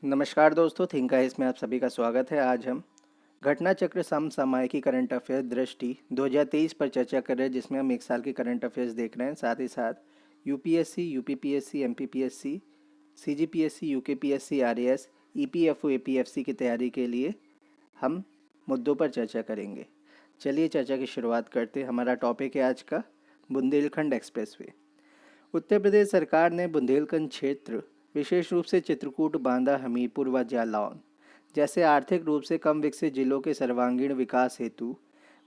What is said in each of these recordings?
नमस्कार दोस्तों, थिंक है इसमें आप सभी का स्वागत है। आज हम घटना चक्र समसामयिकी करंट अफेयर दृष्टि 2023 पर चर्चा कर रहे हैं, जिसमें हम एक साल की करंट अफेयर्स देख रहे हैं। साथ ही साथ UPSC, UPPSC, MPPSC, CGPSC, UKPSC, RAS, EPFO, APFC की तैयारी के लिए हम मुद्दों पर चर्चा करेंगे। चलिए चर्चा की शुरुआत करते हैं। हमारा टॉपिक है आज का बुंदेलखंड एक्सप्रेसवे। उत्तर प्रदेश सरकार ने बुंदेलखंड क्षेत्र, विशेष रूप से चित्रकूट, बांदा, हमीरपुर व जालौन जैसे आर्थिक रूप से कम विकसित जिलों के सर्वांगीण विकास हेतु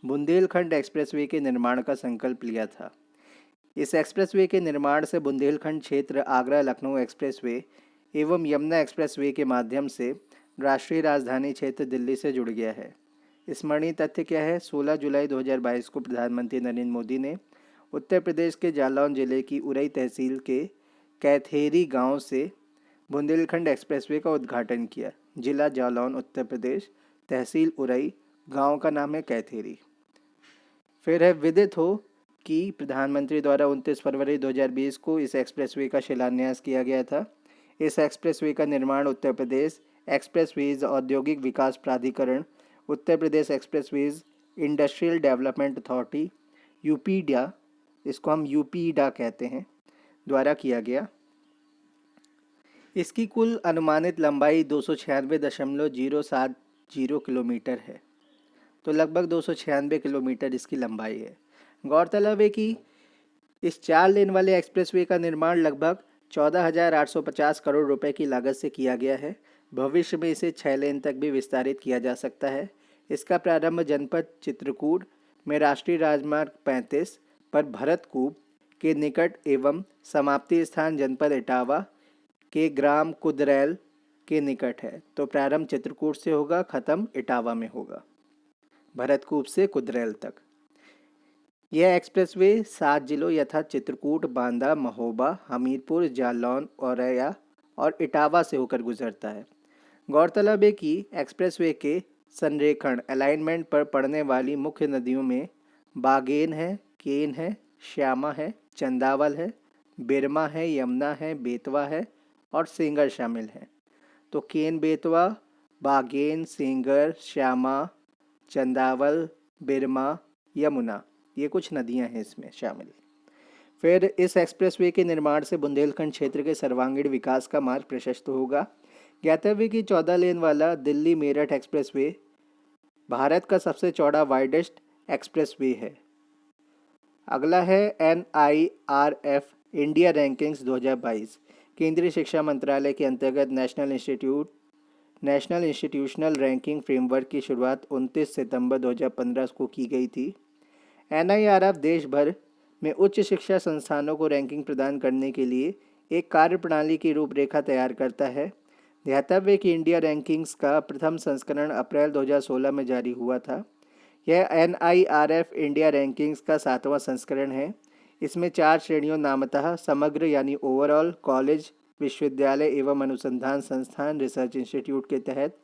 बुंदेलखंड एक्सप्रेसवे के निर्माण का संकल्प लिया था। इस एक्सप्रेसवे के निर्माण से बुंदेलखंड क्षेत्र आगरा लखनऊ एक्सप्रेसवे एवं यमुना एक्सप्रेसवे के माध्यम से राष्ट्रीय राजधानी क्षेत्र दिल्ली से जुड़ गया है। स्मरणीय तथ्य क्या है? 16 जुलाई 2022 को प्रधानमंत्री नरेंद्र मोदी ने उत्तर प्रदेश के जालौन जिले की उरई तहसील के कैथेरी गांव से बुंदेलखंड एक्सप्रेसवे का उद्घाटन किया। जिला जालौन, उत्तर प्रदेश, तहसील उरई, गांव का नाम है कैथेरी। फिर है, विदित हो कि प्रधानमंत्री द्वारा 29 फरवरी 2020 को इस एक्सप्रेसवे का शिलान्यास किया गया था। इस एक्सप्रेसवे का निर्माण उत्तर प्रदेश एक्सप्रेसवेज औद्योगिक विकास प्राधिकरण, Uttar Pradesh expressways industrial development authority, UPEIDA, इसको हम यूपीडा कहते हैं, द्वारा किया गया। इसकी कुल अनुमानित लंबाई 296.070 किलोमीटर है, तो लगभग 296 किलोमीटर इसकी लंबाई है। गौरतलब है कि इस 4 लेन वाले एक्सप्रेसवे का निर्माण लगभग 14,850 करोड़ रुपए की लागत से किया गया है। भविष्य में इसे 6 लेन तक भी विस्तारित किया जा सकता है। इसका प्रारंभ जनपद चित्रकूट में राष्ट्रीय राजमार्ग 35 पर भरतकूप के निकट एवं समाप्ति स्थान जनपद इटावा के ग्राम कुदरैल के निकट है। तो प्रारंभ चित्रकूट से होगा, खत्म इटावा में होगा, भरतकूप से कुदरैल तक। यह एक्सप्रेसवे 7 जिलों यथा चित्रकूट, बांदा, महोबा, हमीरपुर, जालौन, औरैया और इटावा से होकर गुजरता है। गौरतलब है कि एक्सप्रेसवे के संरेखण अलाइनमेंट पर पड़ने वाली मुख्य नदियों में बागेन है, केन है, श्यामा है, चंदावल है, बिरमा है, यमुना है, बेतवा है और सेंगर शामिल हैं। तो केन, बेतवा, बागेन, सेंगर, श्यामा, चंदावल, बिरमा, यमुना, ये कुछ नदियां हैं इसमें शामिल। फिर इस एक्सप्रेसवे के निर्माण से बुंदेलखंड क्षेत्र के सर्वांगीण विकास का मार्ग प्रशस्त होगा। ज्ञातव्य कि 14 लेन वाला दिल्ली मेरठ एक्सप्रेसवे भारत का सबसे चौड़ा वाइडेस्ट एक्सप्रेसवे है। अगला है NIRF इंडिया रैंकिंग्स 2022। केंद्रीय शिक्षा मंत्रालय के अंतर्गत नेशनल इंस्टीट्यूशनल रैंकिंग फ्रेमवर्क की शुरुआत 29 सितंबर 2015 को की गई थी। NIRF देश भर में उच्च शिक्षा संस्थानों को रैंकिंग प्रदान करने के लिए एक कार्यप्रणाली की रूपरेखा तैयार करता है। ध्यातव्य कि इंडिया रैंकिंग्स का प्रथम संस्करण अप्रैल 2016 में जारी हुआ था। यह NIRF इंडिया रैंकिंग्स का 7वां संस्करण है। इसमें 4 श्रेणियों नामतः समग्र यानी ओवरऑल, कॉलेज, विश्वविद्यालय एवं अनुसंधान संस्थान, रिसर्च इंस्टीट्यूट के तहत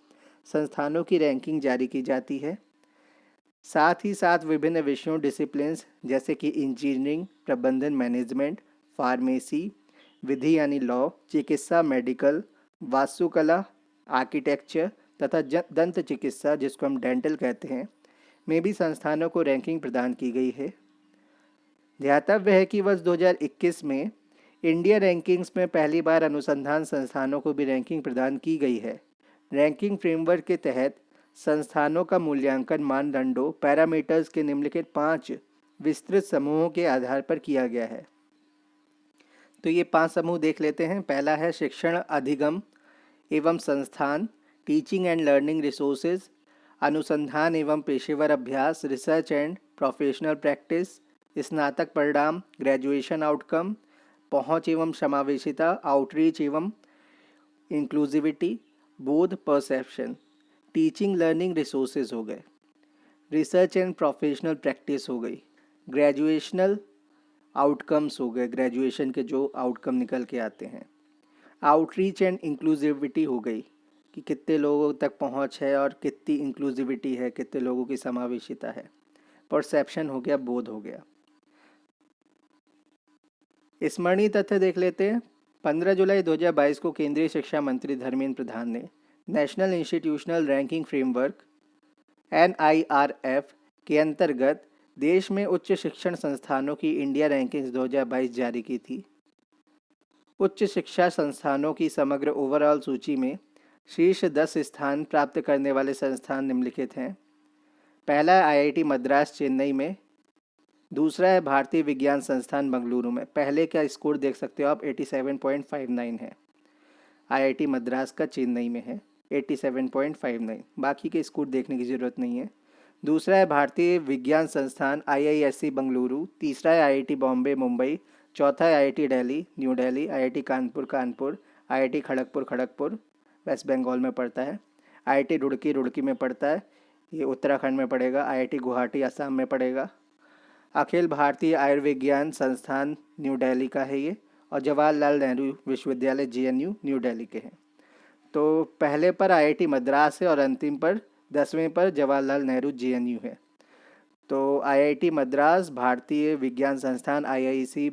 संस्थानों की रैंकिंग जारी की जाती है। साथ ही साथ विभिन्न विषयों डिसिप्लिन्स जैसे कि इंजीनियरिंग, प्रबंधन मैनेजमेंट, फार्मेसी, विधि यानी लॉ, चिकित्सा मेडिकल, वास्तुकला आर्किटेक्चर तथा दंत चिकित्सा जिसको हम डेंटल कहते हैं में भी संस्थानों को रैंकिंग प्रदान की गई है। ध्यातव्य है कि वर्ष 2021 में इंडिया रैंकिंग्स में पहली बार अनुसंधान संस्थानों को भी रैंकिंग प्रदान की गई है। रैंकिंग फ्रेमवर्क के तहत संस्थानों का मूल्यांकन मानदंडों पैरामीटर्स के निम्नलिखित 5 विस्तृत समूहों के आधार पर किया गया है। तो ये 5 समूह देख लेते हैं। पहला है शिक्षण अधिगम एवं संस्थान, टीचिंग एंड लर्निंग रिसोर्सेज, अनुसंधान एवं पेशेवर अभ्यास, रिसर्च एंड प्रोफेशनल प्रैक्टिस, स्नातक परिणाम, ग्रेजुएशन आउटकम, पहुंच एवं समावेशिता, आउटरीच एवं इंक्लूसिविटी, बोध परसेप्शन, टीचिंग लर्निंग रिसोर्सेज हो गए, रिसर्च एंड प्रोफेशनल प्रैक्टिस हो गई, ग्रेजुएशनल आउटकम्स हो गए, ग्रेजुएशन के जो आउटकम निकल के आते हैं, आउटरीच एंड इंक्लूसिविटी हो गई कि कितने लोगों तक पहुंच है और कितनी इंक्लूसिविटी है, कितने लोगों की समावेशिता है, परसेप्शन हो गया, बोध हो गया। स्मरणीय तथ्य देख लेते हैं। 15 जुलाई 2022 को केंद्रीय शिक्षा मंत्री धर्मेंद्र प्रधान ने national institutional ranking framework NIRF के अंतर्गत देश में उच्च शिक्षण संस्थानों की इंडिया रैंकिंग्स 2022 जारी की थी। उच्च शिक्षा संस्थानों की समग्र ओवरऑल सूची में शीर्ष 10 स्थान प्राप्त करने वाले संस्थान निम्नलिखित हैं। पहला है IIT मद्रास चेन्नई में, दूसरा है भारतीय विज्ञान संस्थान बेंगलुरु में। पहले का स्कोर देख सकते हो आप 87.59 है। IIT मद्रास का चेन्नई में है 87.59, बाकी के स्कोर देखने की ज़रूरत नहीं है। दूसरा है भारतीय विज्ञान संस्थान IISc बेंगलुरु, तीसरा है IIT बॉम्बे मुंबई, चौथा है IIT Delhi New Delhi, IIT Kanpur Kanpur, IIT Kharagpur Kharagpur West Bengal में पड़ता है, IIT रुड़की रुड़की में पड़ता है, ये उत्तराखंड में पड़ेगा, IIT गुवाहाटी असम में पड़ेगा। अखिल भारतीय आयुर्विज्ञान संस्थान न्यू दिल्ली का है ये, और जवाहरलाल नेहरू विश्वविद्यालय JNU न्यू दिल्ली के हैं। तो पहले पर IIT मद्रास है और अंतिम पर 10वें पर जवाहरलाल नेहरू JNU है। तो IIT मद्रास, भारतीय विज्ञान संस्थान IISc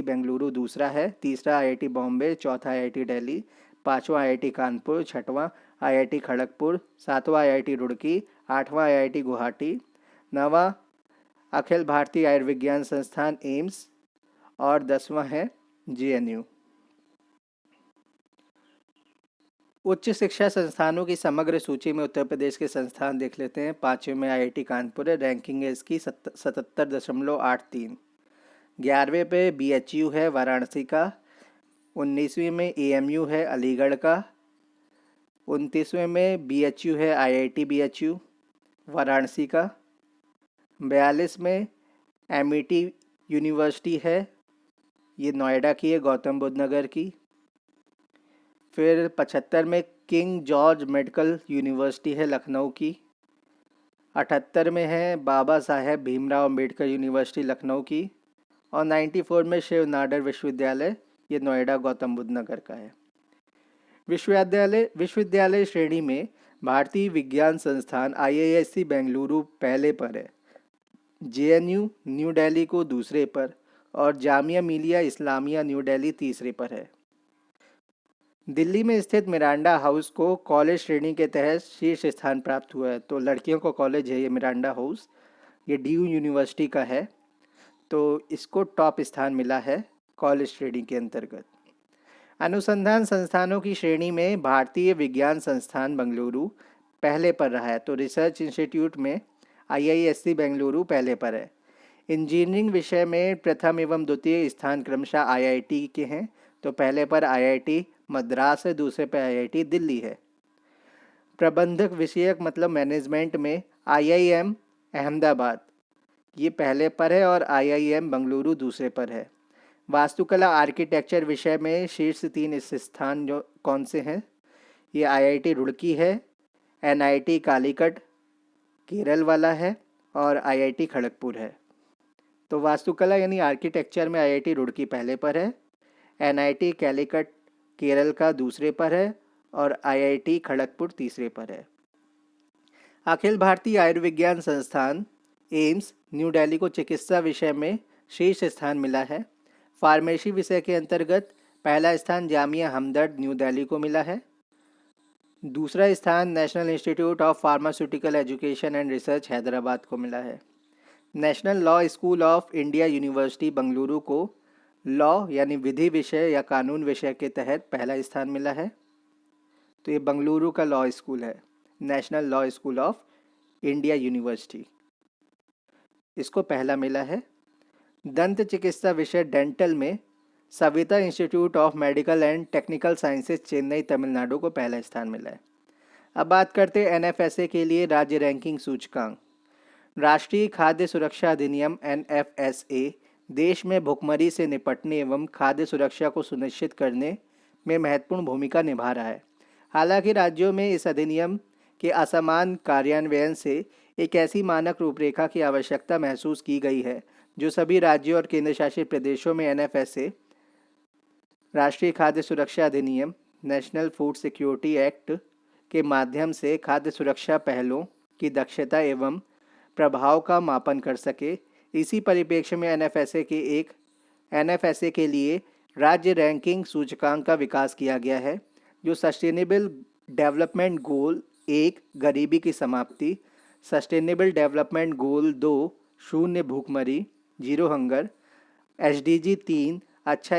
बेंगलुरु दूसरा है, तीसरा IIT बॉम्बे, चौथा IIT दिल्ली, पाँचवा IIT कानपुर, छठवां IIT खड़गपुर, सातवां IIT रुड़की, आठवां IIT गुवाहाटी, नवा अखिल भारतीय आयुर्विज्ञान संस्थान एम्स और 10वां है JNU। उच्च शिक्षा संस्थानों की समग्र सूची में उत्तर प्रदेश के संस्थान देख लेते हैं। 5वें में IIT कानपुर है, रैंकिंग है इसकी 77.83। 11वें पे BHU है वाराणसी का, 19वीं में AMU है अलीगढ़ का, 29वें में BHU है IIT BHU वाराणसी का, 42 में MET यूनिवर्सिटी है, ये नोएडा की है, गौतम बुद्ध नगर की। फिर 75 में किंग जॉर्ज मेडिकल यूनिवर्सिटी है लखनऊ की। 78 में है बाबा साहेब भीमराव अम्बेडकर यूनिवर्सिटी लखनऊ की, और 94 में शिव नाडर विश्वविद्यालय, ये नोएडा गौतम बुद्ध नगर का है। विश्वविद्यालय श्रेणी में भारतीय विज्ञान संस्थान IISc बेंगलुरु पहले पर है, JNU न्यू दिल्ली को दूसरे पर, और जामिया मिलिया इस्लामिया न्यू दिल्ली तीसरे पर है। दिल्ली में स्थित मिरांडा हाउस को कॉलेज श्रेणी के तहत शीर्ष स्थान प्राप्त हुआ है। तो लड़कियों का कॉलेज है ये मिरांडा हाउस, ये DU यूनिवर्सिटी का है, तो इसको टॉप स्थान मिला है कॉलेज श्रेणी के अंतर्गत। अनुसंधान संस्थानों की श्रेणी में भारतीय विज्ञान संस्थान बेंगलुरु पहले पर रहा है, तो रिसर्च इंस्टीट्यूट में IISc बेंगलुरु पहले पर है। इंजीनियरिंग विषय में प्रथम एवं द्वितीय स्थान क्रमशः IIT के हैं, तो पहले पर IIT मद्रास है, दूसरे पर IIT दिल्ली है। प्रबंधक विषयक मतलब मैनेजमेंट में IIM अहमदाबाद ये पहले पर है और IIM बेंगलुरु दूसरे पर है। वास्तुकला आर्किटेक्चर विषय में शीर्ष 3 स्थान जो कौन से हैं, ये IIT रुड़की है, NIT कालीकट केरल वाला है, और IIT खड़गपुर है। तो वास्तुकला यानी आर्किटेक्चर में IIT रुड़की पहले पर है, NIT कालीकट केरल का दूसरे पर है, और IIT खड़गपुर तीसरे पर है। अखिल भारतीय आयुर्विज्ञान संस्थान एम्स न्यू दिल्ली को चिकित्सा विषय में शीर्ष स्थान मिला है। फार्मेसी विषय के अंतर्गत पहला स्थान जामिया हमदर्द न्यू दिल्ली को मिला है, दूसरा स्थान national institute of pharmaceutical education and research Hyderabad को मिला है। National law school of India university Bengaluru को लॉ यानी विधि विषय या कानून विषय के तहत पहला स्थान मिला है, तो ये बेंगलुरु का लॉ स्कूल है, national law school of India university, इसको पहला मिला है। दंत चिकित्सा विषय डेंटल में Savita institute of medical and technical sciences Chennai Tamil Nadu को पहला स्थान मिला है। अब बात करते हैं NFSA के लिए राज्य रैंकिंग सूचकांक। राष्ट्रीय खाद्य सुरक्षा अधिनियम NFSA देश में भुखमरी से निपटने एवं खाद्य सुरक्षा को सुनिश्चित करने में महत्वपूर्ण भूमिका निभा रहा है। हालांकि राज्यों में इस अधिनियम के असमान कार्यान्वयन से एक ऐसी मानक रूपरेखा की आवश्यकता महसूस की गई है जो सभी राज्यों और केंद्र शासित प्रदेशों में NFSA राष्ट्रीय खाद्य सुरक्षा अधिनियम नेशनल फूड सिक्योरिटी एक्ट के माध्यम से खाद्य सुरक्षा पहलों की दक्षता एवं प्रभाव का मापन कर सके। इसी परिप्रेक्ष्य में NFSA के लिए राज्य रैंकिंग सूचकांक का विकास किया गया है, जो सस्टेनेबल डेवलपमेंट गोल 1 गरीबी की समाप्ति, सस्टेनेबल डेवलपमेंट गोल 2 शून्य भूखमरी, जीरो हंगर, एसडीजी 3 अच्छा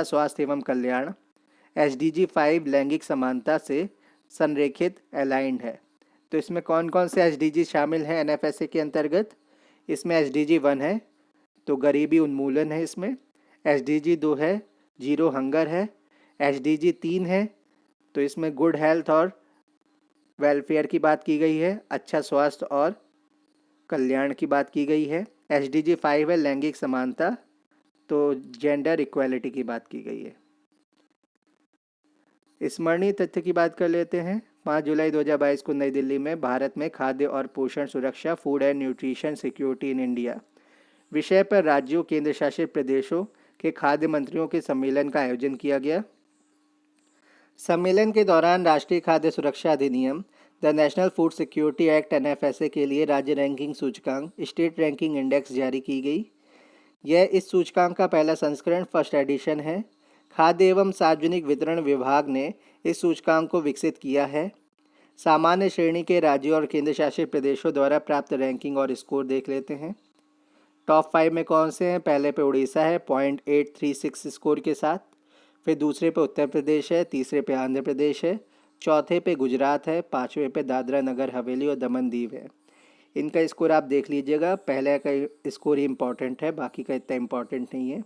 स्वास्थ्य एवं कल्याण, एसडीजी 5 लैंगिक समानता से संरेखित अलाइंड है। तो इसमें कौन कौन से एसडीजी शामिल हैं एनएफएसए के अंतर्गत? इसमें एसडीजी 1 है तो गरीबी उन्मूलन है, इसमें एसडीजी 2 है जीरो हंगर है, एसडीजी 3 है तो इसमें गुड हेल्थ और वेलफेयर की बात की गई है, अच्छा स्वास्थ्य और कल्याण की बात की गई है, एसडीजी 5 है लैंगिक समानता, तो जेंडर इक्वालिटी की बात की गई है। स्मरणीय तथ्य की बात कर लेते हैं। 5 जुलाई 2022 को नई दिल्ली में भारत में खाद्य और पोषण सुरक्षा, food and nutrition security in India विषय पर राज्यों केंद्र शासित प्रदेशों के खाद्य मंत्रियों के सम्मेलन का आयोजन किया गया। सम्मेलन के दौरान राष्ट्रीय खाद्य सुरक्षा अधिनियम the national food security act NFSA के लिए राज्य रैंकिंग सूचकांक स्टेट रैंकिंग इंडेक्स जारी की गई। यह इस सूचकांक का पहला संस्करण फर्स्ट एडिशन है। खाद्य एवं सार्वजनिक वितरण विभाग ने इस सूचकांक को विकसित किया है। सामान्य श्रेणी के राज्यों और केंद्र शासित प्रदेशों द्वारा प्राप्त रैंकिंग और स्कोर देख लेते हैं। टॉप 5 में कौन से हैं? पहले पे उड़ीसा है 0.836 स्कोर के साथ, फिर दूसरे पे उत्तर प्रदेश है, तीसरे पे आंध्र प्रदेश है, चौथे पे गुजरात है, पाँचवें पे दादरा नगर हवेली और दमन दीव है। इनका स्कोर आप देख लीजिएगा, पहले का स्कोर ही इम्पॉर्टेंट है, बाकी का इतना इम्पॉर्टेंट नहीं है।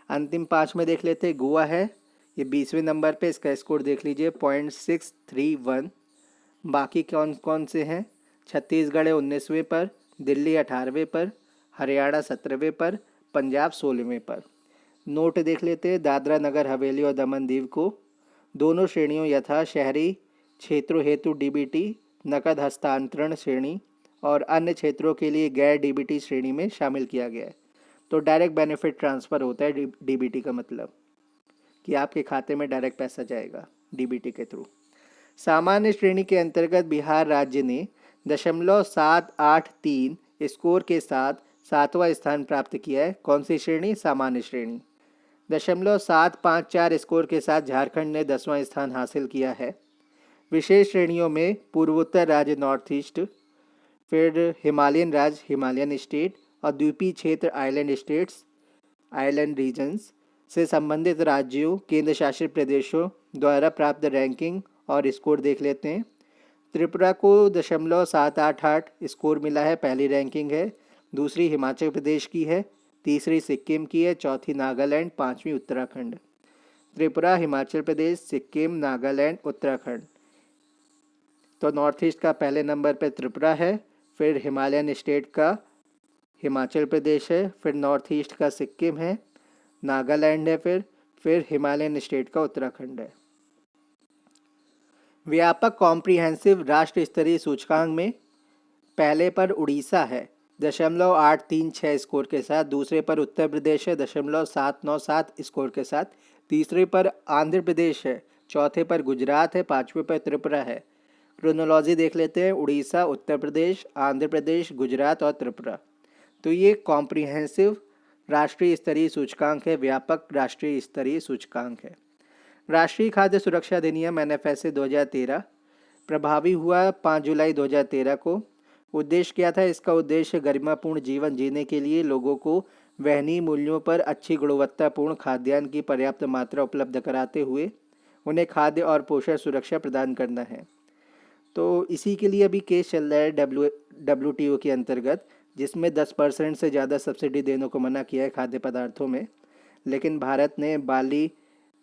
अंतिम 5 में देख लेते हैं, गोवा है, ये 20वें नंबर पे, इसका स्कोर देख लीजिए 0.631। बाकी कौन कौन से हैं? छत्तीसगढ़ है 19वें पर, दिल्ली 18वें पर, हरियाणा 17वें पर, पंजाब 16वें पर। नोट देख लेते हैं, दादरा नगर हवेली और दमन दीव को दोनों श्रेणियों यथा शहरी क्षेत्रों हेतु डीबीटी नकद हस्तांतरण श्रेणी और अन्य क्षेत्रों के लिए गैर डीबीटी श्रेणी में शामिल किया गया है। तो डायरेक्ट बेनिफिट ट्रांसफ़र होता है डीबीटी का मतलब कि आपके खाते में डायरेक्ट पैसा जाएगा डीबीटी के थ्रू। सामान्य श्रेणी के अंतर्गत बिहार राज्य ने 0.783 स्कोर के साथ 7वां स्थान प्राप्त किया है। कौन सी श्रेणी? सामान्य श्रेणी। 0.754 स्कोर के साथ झारखंड ने 10वां स्थान हासिल किया है। विशेष श्रेणियों में पूर्वोत्तर राज्य नॉर्थ ईस्ट, फिर हिमालयन राज्य हिमालयन स्टेट और द्वीपीय क्षेत्र आइलैंड स्टेट्स आइलैंड रीजन्स से संबंधित राज्यों केंद्र शासित प्रदेशों द्वारा प्राप्त रैंकिंग और स्कोर देख लेते हैं। त्रिपुरा को 0.788 स्कोर मिला है, पहली रैंकिंग है। दूसरी हिमाचल प्रदेश की है, तीसरी सिक्किम की है, चौथी नागालैंड, पांचवी उत्तराखंड। त्रिपुरा, हिमाचल प्रदेश, सिक्किम, नागालैंड, उत्तराखंड। तो नॉर्थ ईस्ट का पहले नंबर पर त्रिपुरा है, फिर हिमालयन स्टेट का हिमाचल प्रदेश है, फिर नॉर्थ ईस्ट का सिक्किम है, नागालैंड है, फिर हिमालयन स्टेट का उत्तराखंड है। व्यापक कॉम्प्रिहेंसिव राष्ट्र स्तरीय सूचकांक में पहले पर उड़ीसा है 0.836 स्कोर के साथ, दूसरे पर उत्तर प्रदेश है 0.797 स्कोर के साथ, तीसरे पर आंध्र प्रदेश है, चौथे पर गुजरात है, पाँचवें पर त्रिपुरा है। क्रोनोलॉजी देख लेते हैं, उड़ीसा, उत्तर प्रदेश, आंध्र प्रदेश, गुजरात और त्रिपुरा। तो ये कॉम्प्रिहेंसिव राष्ट्रीय स्तरीय सूचकांक है, व्यापक राष्ट्रीय स्तरीय सूचकांक है। राष्ट्रीय खाद्य सुरक्षा अधिनियम एनएफएसए 2013 प्रभावी हुआ 5 जुलाई 2013 को। उद्देश्य क्या था? इसका उद्देश्य गरिमापूर्ण जीवन जीने के लिए लोगों को वहनीय मूल्यों पर अच्छी गुणवत्तापूर्ण खाद्यान्न की पर्याप्त मात्रा उपलब्ध कराते हुए उन्हें खाद्य और पोषण सुरक्षा प्रदान करना है। तो इसी के लिए अभी केस चल रहा है WTO के अंतर्गत, जिसमें 10% से ज़्यादा सब्सिडी देने को मना किया है खाद्य पदार्थों में। लेकिन भारत ने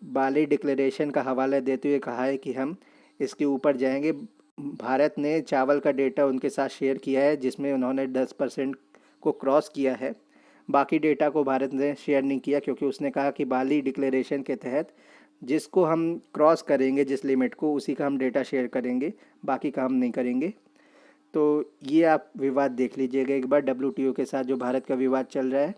बाली डिक्लेरेशन का हवाला देते हुए कहा है कि हम इसके ऊपर जाएंगे। भारत ने चावल का डेटा उनके साथ शेयर किया है, जिसमें उन्होंने 10% को क्रॉस किया है। बाकी डेटा को भारत ने शेयर नहीं किया, क्योंकि उसने कहा कि बाली डिक्लेरेशन के तहत जिसको हम क्रॉस करेंगे, जिस लिमिट को, उसी का हम डेटा शेयर करेंगे, बाकी का हम नहीं करेंगे। तो ये आप विवाद देख लीजिएगा एक बार, WTO के साथ जो भारत का विवाद चल रहा है।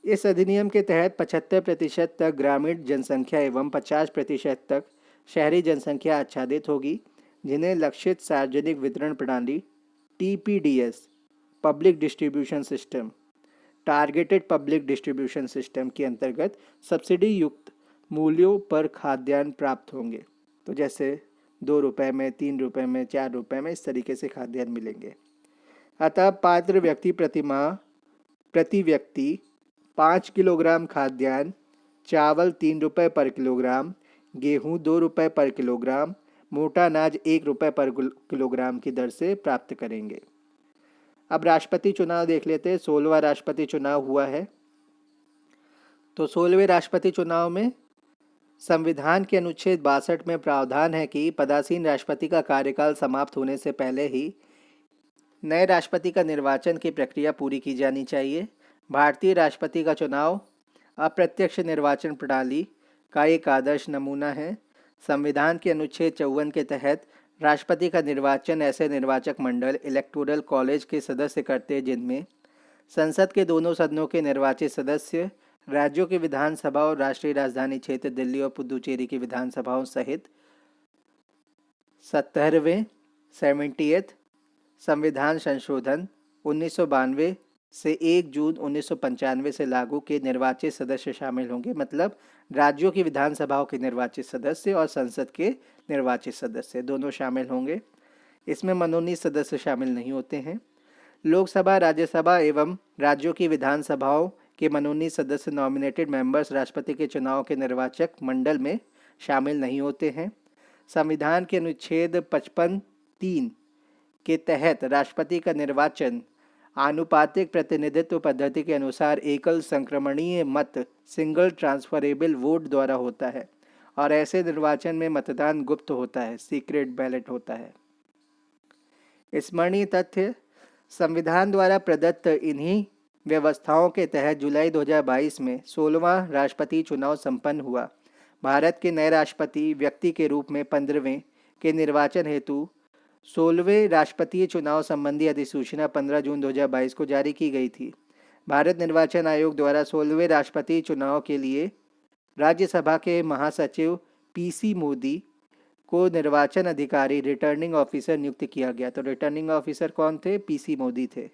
इस अधिनियम के तहत 75% तक ग्रामीण जनसंख्या एवं 50% तक शहरी जनसंख्या आच्छादित होगी, जिन्हें लक्षित सार्वजनिक वितरण प्रणाली TPDS public distribution system targeted public distribution system के अंतर्गत सब्सिडी युक्त मूल्यों पर खाद्यान्न प्राप्त होंगे। तो जैसे 2 रुपये में, 3 रुपये में, 4 रुपये में, इस तरीके से खाद्यान्न मिलेंगे। अतः पात्र व्यक्ति प्रति व्यक्ति 5 किलोग्राम खाद्यान्न, चावल 3 रुपये पर किलोग्राम, गेहूँ 2 रुपये पर किलोग्राम, मोटा अनाज 1 रुपये पर किलोग्राम की दर से प्राप्त करेंगे। अब राष्ट्रपति चुनाव देख लेते हैं। 16वां राष्ट्रपति चुनाव हुआ है। तो 16वें राष्ट्रपति चुनाव में संविधान के अनुच्छेद 62 में प्रावधान है कि पदासीन राष्ट्रपति का कार्यकाल समाप्त होने से पहले ही नए राष्ट्रपति का निर्वाचन की प्रक्रिया पूरी की जानी चाहिए। भारतीय राष्ट्रपति का चुनाव अप्रत्यक्ष निर्वाचन प्रणाली का एक आदर्श नमूना है। संविधान के अनुच्छेद 54 के तहत राष्ट्रपति का निर्वाचन ऐसे निर्वाचक मंडल इलेक्टोरल कॉलेज के सदस्य करते हैं जिनमें संसद के दोनों सदनों के निर्वाचित सदस्य, राज्यों की विधानसभा और राष्ट्रीय राजधानी क्षेत्र दिल्ली और पुदुचेरी की विधानसभाओं सहित 70वें संविधान संशोधन 1992 से 1 जून 1995 से लागू के निर्वाचित सदस्य शामिल होंगे। मतलब राज्यों की विधानसभाओं के निर्वाचित सदस्य और संसद के निर्वाचित सदस्य दोनों शामिल होंगे। इसमें मनोनीत सदस्य शामिल नहीं होते हैं। लोकसभा, राज्यसभा एवं राज्यों की विधानसभाओं के मनोनीत सदस्य नॉमिनेटेड मेंबर्स राष्ट्रपति के चुनाव के निर्वाचक मंडल में शामिल नहीं होते हैं। संविधान के अनुच्छेद 55(3) के तहत राष्ट्रपति का निर्वाचन आनुपातिक प्रतिनिधित्व पद्धति के अनुसार एकल संक्रमणीय मत सिंगल ट्रांसफरेबल वोट द्वारा होता है और ऐसे निर्वाचन में मतदान गुप्त होता है, सीक्रेट बैलेट होता है। स्मरणीय तथ्य: संविधान द्वारा प्रदत्त इन्हीं व्यवस्थाओं के तहत जुलाई 2022 में 16वां राष्ट्रपति चुनाव संपन्न हुआ। भारत के नए राष्ट्रपति व्यक्ति के रूप में 15वें के निर्वाचन हेतु 16वें राष्ट्रपतीय चुनाव संबंधी अधिसूचना 15 जून 2022 को जारी की गई थी। भारत निर्वाचन आयोग द्वारा 16वें राष्ट्रपति चुनाव के लिए राज्यसभा के महासचिव पीसी मोदी को निर्वाचन अधिकारी रिटर्निंग ऑफिसर नियुक्त किया गया। तो रिटर्निंग ऑफिसर कौन थे? पीसी मोदी थे।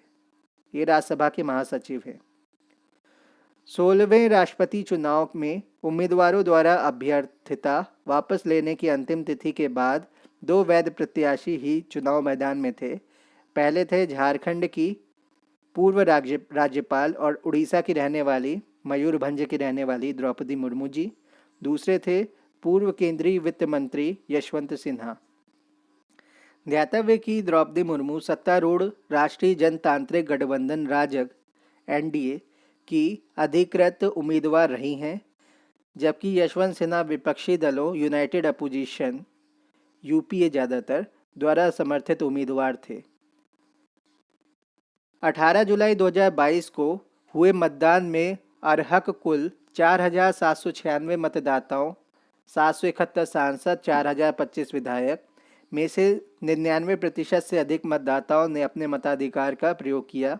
ये राज्यसभा के महासचिव हैं। 16वें राष्ट्रपति चुनाव में उम्मीदवारों द्वारा अभ्यर्थिता वापस लेने की अंतिम तिथि के बाद 2 वैध प्रत्याशी ही चुनाव मैदान में थे। पहले थे झारखंड की पूर्व राज्यपाल और उड़ीसा की रहने वाली, मयूरभंज की रहने वाली द्रौपदी मुर्मू जी। दूसरे थे पूर्व केंद्रीय वित्त मंत्री यशवंत सिन्हा। ध्यातव्य कि द्रौपदी मुर्मू सत्तारूढ़ राष्ट्रीय जनतांत्रिक गठबंधन राजग (एनडीए) की अधिकृत उम्मीदवार रही हैं, जबकि यशवंत सिन्हा विपक्षी दलों यूनाइटेड अपोजिशन (यूपीए) ज़्यादातर द्वारा समर्थित उम्मीदवार थे। 18 जुलाई 2022 को हुए मतदान में अर्हक कुल 4,796 मतदाताओं, 771 सांसद, 4,025 विधायक में से 99% से अधिक मतदाताओं ने अपने मताधिकार का प्रयोग किया।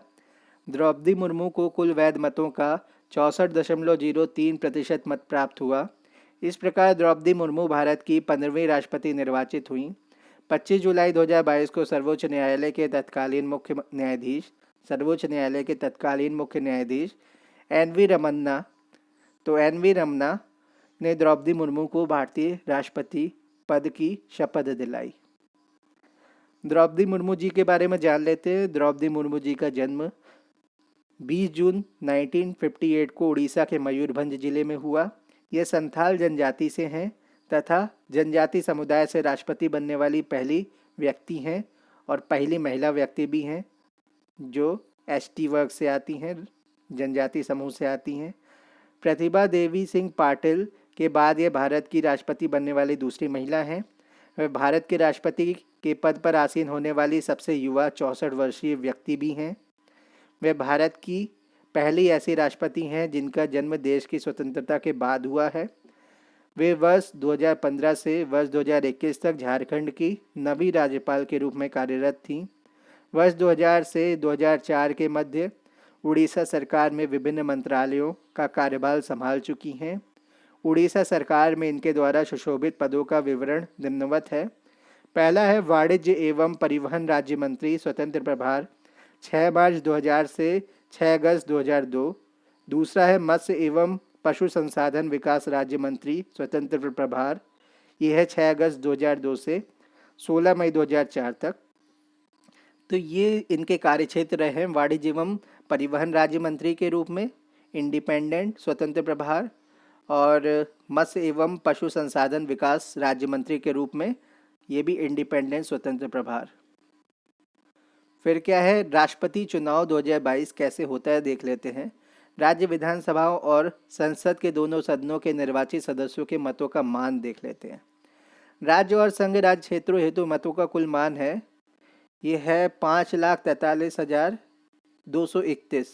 द्रौपदी मुर्मू को कुल वैध मतों का 64.03% मत प्राप्त हुआ। इस प्रकार द्रौपदी मुर्मू भारत की 15वीं राष्ट्रपति निर्वाचित हुई। 25 जुलाई 2022 को सर्वोच्च न्यायालय के तत्कालीन मुख्य न्यायाधीश एन.वी. रमन्ना ने द्रौपदी मुर्मू को भारतीय राष्ट्रपति पद की शपथ दिलाई। द्रौपदी मुर्मू जी के बारे में जान लेते हैं। द्रौपदी मुर्मू जी का जन्म 20 जून 1958 को उड़ीसा के मयूरभंज जिले में हुआ। ये संथाल जनजाति से हैं तथा जनजाति समुदाय से राष्ट्रपति बनने वाली पहली व्यक्ति हैं और पहली महिला व्यक्ति भी हैं जो एसटी वर्ग से आती हैं, जनजाति समूह से आती हैं। प्रतिभा देवी सिंह पाटिल के बाद ये भारत की राष्ट्रपति बनने वाली दूसरी महिला हैं। वे भारत के राष्ट्रपति के पद पर आसीन होने वाली सबसे युवा 64 वर्षीय व्यक्ति भी हैं। वे भारत की पहली ऐसी राष्ट्रपति हैं जिनका जन्म देश की स्वतंत्रता के बाद हुआ है। वे वर्ष 2015 से वर्ष 2021 तक झारखंड की नवी राज्यपाल के रूप में कार्यरत थीं। वर्ष 2000 से 2004 के मध्य उड़ीसा सरकार में विभिन्न मंत्रालयों का कार्यभार संभाल चुकी हैं। उड़ीसा सरकार में इनके द्वारा सुशोभित पदों का विवरण निम्नवत है। पहला है वाणिज्य एवं परिवहन राज्य मंत्री, स्वतंत्र प्रभार 6 मार्च 2000 से 6 अगस्त 2002। दूसरा है मत्स्य एवं पशु संसाधन विकास राज्य मंत्री स्वतंत्र प्रभार, ये है 6 अगस्त 2002 से 16 मई 2004 तक। तो ये इनके कार्यक्षेत्र रहे हैं। वाणिज्य एवं परिवहन राज्य मंत्री के रूप में इंडिपेंडेंट स्वतंत्र प्रभार, और मत्स्य एवं पशु संसाधन विकास राज्य मंत्री के रूप में ये भी इंडिपेंडेंट स्वतंत्र प्रभार। फिर क्या है, राष्ट्रपति चुनाव 2022 कैसे होता है देख लेते हैं। राज्य विधानसभाओं और संसद के दोनों सदनों के निर्वाचित सदस्यों के मतों का मान देख लेते हैं। राज्य और संघ राज्य क्षेत्रों हेतु मतों का कुल मान है, ये है 5,43,231।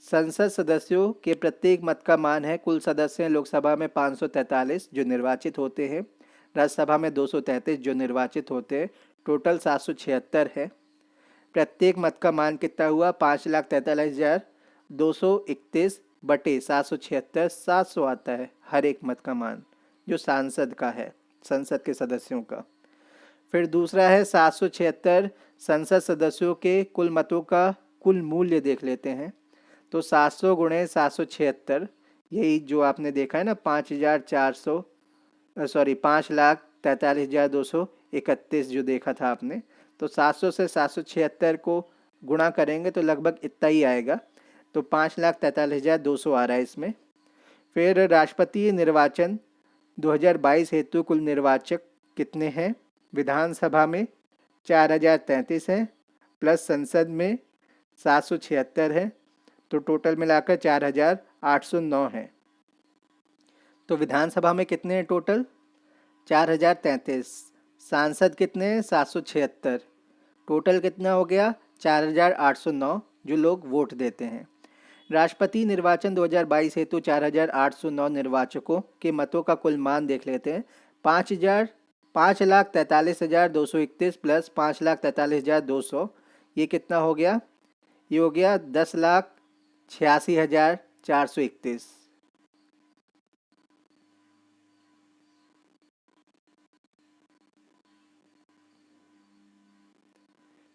संसद सदस्यों के प्रत्येक मत का मान है, कुल सदस्य हैं लोकसभा में 543 जो निर्वाचित होते हैं, राज्यसभा में 233 जो निर्वाचित होते हैं, टोटल 776 है। प्रत्येक मत का मान कितना हुआ, 5,43,231 बटे 776, 700 आता है हर एक मत का मान जो सांसद का है, संसद के सदस्यों का। फिर दूसरा है 776 संसद सदस्यों के कुल मतों का कुल मूल्य देख लेते हैं। तो 700 गुणे 776, यही जो आपने देखा है ना 5,43,231 जो देखा था आपने, तो 700 से 776 को गुणा करेंगे तो लगभग इतना ही आएगा, तो 5,43,200 आ रहा है इसमें। फिर राष्ट्रपति निर्वाचन 2022 हेतु कुल निर्वाचक कितने हैं, विधानसभा में 4,033 हैं, प्लस संसद में 776 है, तो टोटल मिलाकर 4,809 है। तो विधानसभा में कितने हैं टोटल, 4,033, सांसद कितने हैं 776, टोटल कितना हो गया 4,809 जो लोग वोट देते हैं। राष्ट्रपति निर्वाचन 2022 हेतु 4,809 निर्वाचकों के मतों का कुल मान देख लेते हैं। 5,43,231 प्लस 5,43,200, ये कितना हो गया, ये हो गया 10,86,431।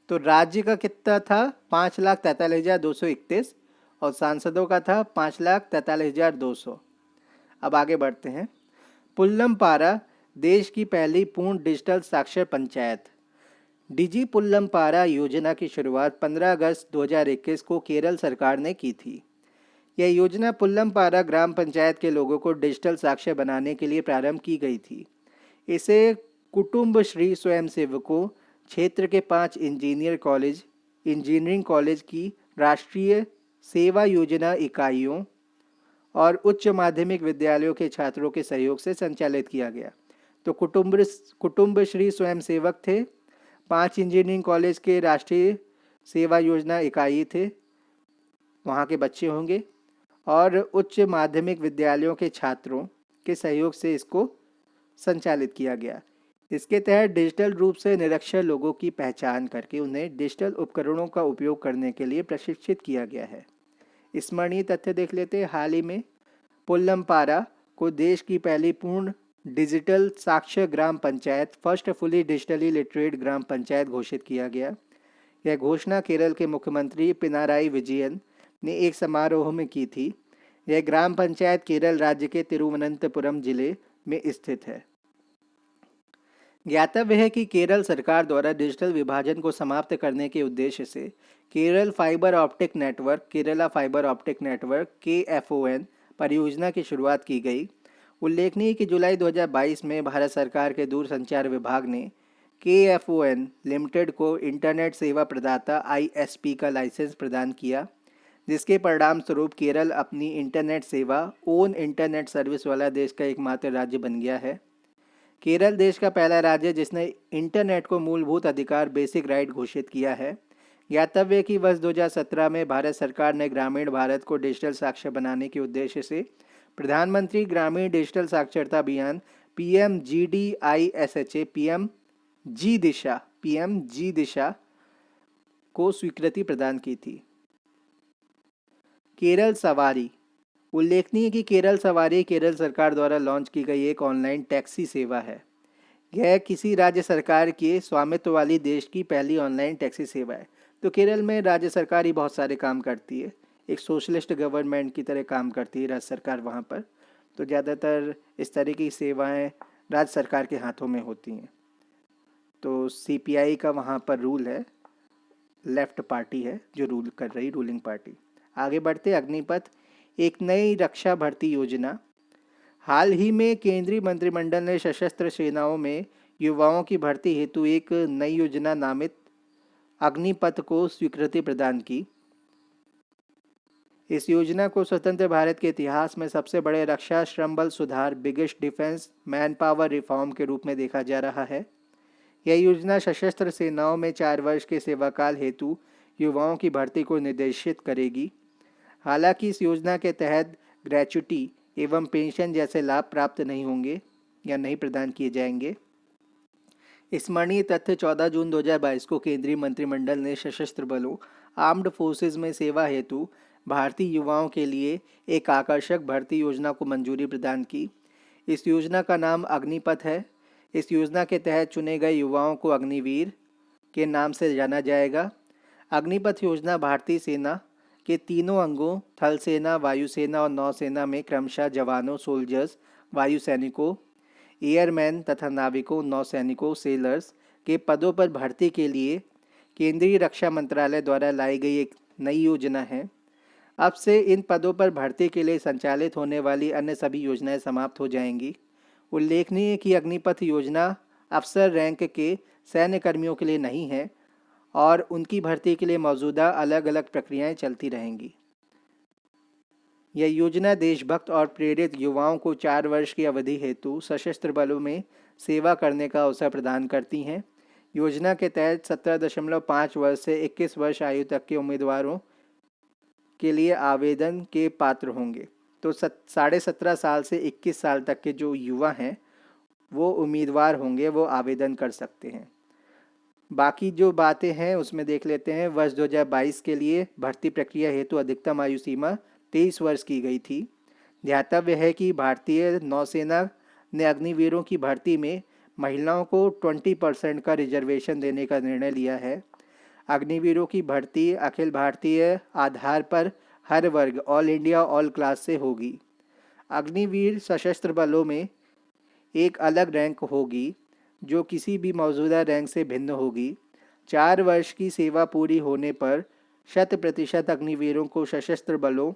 तो राज्य का कितना था 5,43,231 और सांसदों का था 5,43,200। अब आगे बढ़ते हैं। पुल्लमपारा देश की पहली पूर्ण डिजिटल साक्षर पंचायत। डिजी पुल्लमपारा योजना की शुरुआत 15 अगस्त 2021 को केरल सरकार ने की थी। यह योजना पुल्लमपारा ग्राम पंचायत के लोगों को डिजिटल साक्षर बनाने के लिए प्रारंभ की गई थी। इसे कुटुंबश्री स्वयंसेवकों, क्षेत्र के 5 इंजीनियरिंग कॉलेज की राष्ट्रीय सेवा योजना इकाइयों और उच्च माध्यमिक विद्यालयों के छात्रों के सहयोग से संचालित किया गया। तो कुटुंबश्री स्वयंसेवक थे, 5 इंजीनियरिंग कॉलेज के राष्ट्रीय सेवा योजना इकाई थे, वहाँ के बच्चे होंगे, और उच्च माध्यमिक विद्यालयों के छात्रों के सहयोग से इसको संचालित किया गया। इसके तहत डिजिटल रूप से निरक्षर लोगों की पहचान करके उन्हें डिजिटल उपकरणों का उपयोग करने के लिए प्रशिक्षित किया गया है। स्मरणीय तथ्य देख लेते हैं। हाल ही में पुल्लमपारा को देश की पहली पूर्ण डिजिटल साक्षर ग्राम panchayat, first fully digitally literate gram panchayat घोषित किया गया। यह घोषणा केरल के मुख्यमंत्री पिनाराई विजयन ने एक समारोह में की थी। यह ग्राम पंचायत केरल राज्य के तिरुवनंतपुरम जिले में स्थित है। ज्ञातव्य है कि केरल सरकार द्वारा डिजिटल विभाजन को समाप्त करने के उद्देश्य से Kerala fibre optic network KFON परियोजना की शुरुआत की गई। उल्लेखनीय कि जुलाई 2022 में भारत सरकार के दूरसंचार विभाग ने KFON लिमिटेड को इंटरनेट सेवा प्रदाता ISP का लाइसेंस प्रदान किया, जिसके परिणाम स्वरूप केरल अपनी इंटरनेट सेवा ओन इंटरनेट सर्विस वाला देश का एकमात्र राज्य बन गया है। केरल देश का पहला राज्य जिसने इंटरनेट को मूलभूत अधिकार बेसिक राइट घोषित किया है। ज्ञातव्य है कि वर्ष 2017 में भारत सरकार ने ग्रामीण भारत को डिजिटल साक्षर बनाने के उद्देश्य से प्रधानमंत्री ग्रामीण डिजिटल साक्षरता अभियान PMGDISHA PMG दिशा को स्वीकृति प्रदान की थी। केरल सवारी। उल्लेखनीय कि केरल सवारी केरल सरकार द्वारा लॉन्च की गई एक ऑनलाइन टैक्सी सेवा है। यह किसी राज्य सरकार के स्वामित्व वाली देश की पहली ऑनलाइन टैक्सी सेवा है। तो केरल में राज्य सरकार ही बहुत सारे काम करती है, एक सोशलिस्ट गवर्नमेंट की तरह काम करती है राज्य सरकार वहाँ पर। तो ज़्यादातर इस तरह की सेवाएं राज्य सरकार के हाथों में होती हैं। तो सीपीआई का वहाँ पर रूल है, लेफ्ट पार्टी है जो रूल कर रही, रूलिंग पार्टी। आगे बढ़ते, अग्निपथ, एक नई रक्षा भर्ती योजना। हाल ही में केंद्रीय मंत्रिमंडल ने सशस्त्र सेनाओं में युवाओं की भर्ती हेतु एक नई योजना नामित अग्निपथ को स्वीकृति प्रदान की। इस योजना को स्वतंत्र भारत के इतिहास में सबसे बड़े रक्षा श्रम बल सुधार, biggest defence man power reform के रूप में देखा जा रहा है। यह योजना सशस्त्र सेनाओं में 4 वर्ष के सेवाकाल हेतु युवाओं की भर्ती को निर्देशित करेगी। हालांकि इस योजना के तहत ग्रेच्युटी एवं पेंशन जैसे लाभ प्राप्त नहीं होंगे या नहीं प्रदान किए जाएंगे। स्मरणीय तथ्य, 14 जून 2022 को केंद्रीय मंत्रिमंडल ने सशस्त्र बलों आर्म्ड फोर्सेज में सेवा हेतु भारतीय युवाओं के लिए एक आकर्षक भर्ती योजना को मंजूरी प्रदान की। इस योजना का नाम अग्निपथ है। इस योजना के तहत चुने गए युवाओं को अग्निवीर के नाम से जाना जाएगा। अग्निपथ योजना भारतीय सेना के तीनों अंगों थल सेना, वायुसेना और नौसेना में क्रमशः जवानों, सोल्जर्स, वायु सैनिकों, एयरमैन तथा नाविकों, नौसैनिकों, सेलर्स के पदों पर भर्ती के लिए केंद्रीय रक्षा मंत्रालय द्वारा लाई गई एक नई योजना है। अब से इन पदों पर भर्ती के लिए संचालित होने वाली अन्य सभी योजनाएं समाप्त हो जाएंगी। उल्लेखनीय है कि अग्निपथ योजना अफसर रैंक के सैन्य कर्मियों के लिए नहीं है और उनकी भर्ती के लिए मौजूदा अलग अलग प्रक्रियाएं चलती रहेंगी। यह योजना देशभक्त और प्रेरित युवाओं को 4 वर्ष की अवधि हेतु सशस्त्र बलों में सेवा करने का अवसर प्रदान करती हैं। योजना के तहत 17.5 वर्ष से 21 वर्ष आयु तक के उम्मीदवारों के लिए आवेदन के पात्र होंगे। तो 17.5 साल से 21 साल तक के जो युवा हैं वो उम्मीदवार होंगे, वो आवेदन कर सकते हैं। बाकी जो बातें हैं उसमें देख लेते हैं। वर्ष 2022 के लिए भर्ती प्रक्रिया हेतु अधिकतम आयु सीमा 23 वर्ष की गई थी। ध्यातव्य है कि भारतीय नौसेना ने अग्निवीरों की भर्ती में महिलाओं को 20% का रिजर्वेशन देने का निर्णय लिया है। अग्निवीरों की भर्ती अखिल भारतीय आधार पर हर वर्ग, ऑल इंडिया ऑल क्लास से होगी। अग्निवीर सशस्त्र बलों में एक अलग रैंक होगी जो किसी भी मौजूदा रैंक से भिन्न होगी। 4 वर्ष की सेवा पूरी होने पर 100% अग्निवीरों को सशस्त्र बलों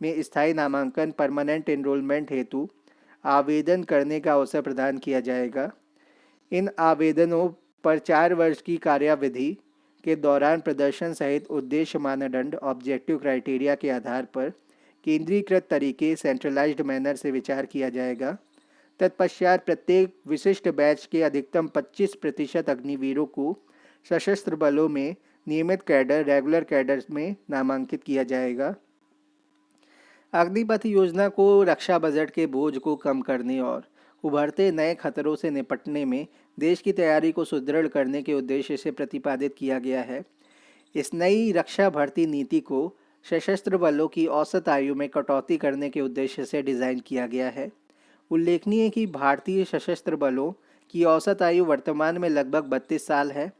में स्थायी नामांकन, परमानेंट एनरोलमेंट हेतु आवेदन करने का अवसर प्रदान किया जाएगा। इन आवेदनों पर 4 वर्ष की कार्यावधि के दौरान प्रदर्शन सहित उद्देश्य मानदंड, ऑब्जेक्टिव क्राइटेरिया के आधार पर केंद्रीकृत तरीके, सेंट्रलाइज्ड मैनर से विचार किया जाएगा। तत्पश्चात प्रत्येक विशिष्ट बैच के अधिकतम 25% अग्निवीरों को सशस्त्र बलों में नियमित कैडर, रेगुलर कैडर में नामांकित किया जाएगा। अग्निपथ योजना को रक्षा बजट के बोझ को कम करने और उभरते नए खतरों से निपटने में देश की तैयारी को सुदृढ़ करने के उद्देश्य से प्रतिपादित किया गया है। इस नई रक्षा भर्ती नीति को सशस्त्र बलों की औसत आयु में कटौती करने के उद्देश्य से डिज़ाइन किया गया है। उल्लेखनीय है कि भारतीय सशस्त्र बलों की औसत आयु वर्तमान में लगभग 32 साल है,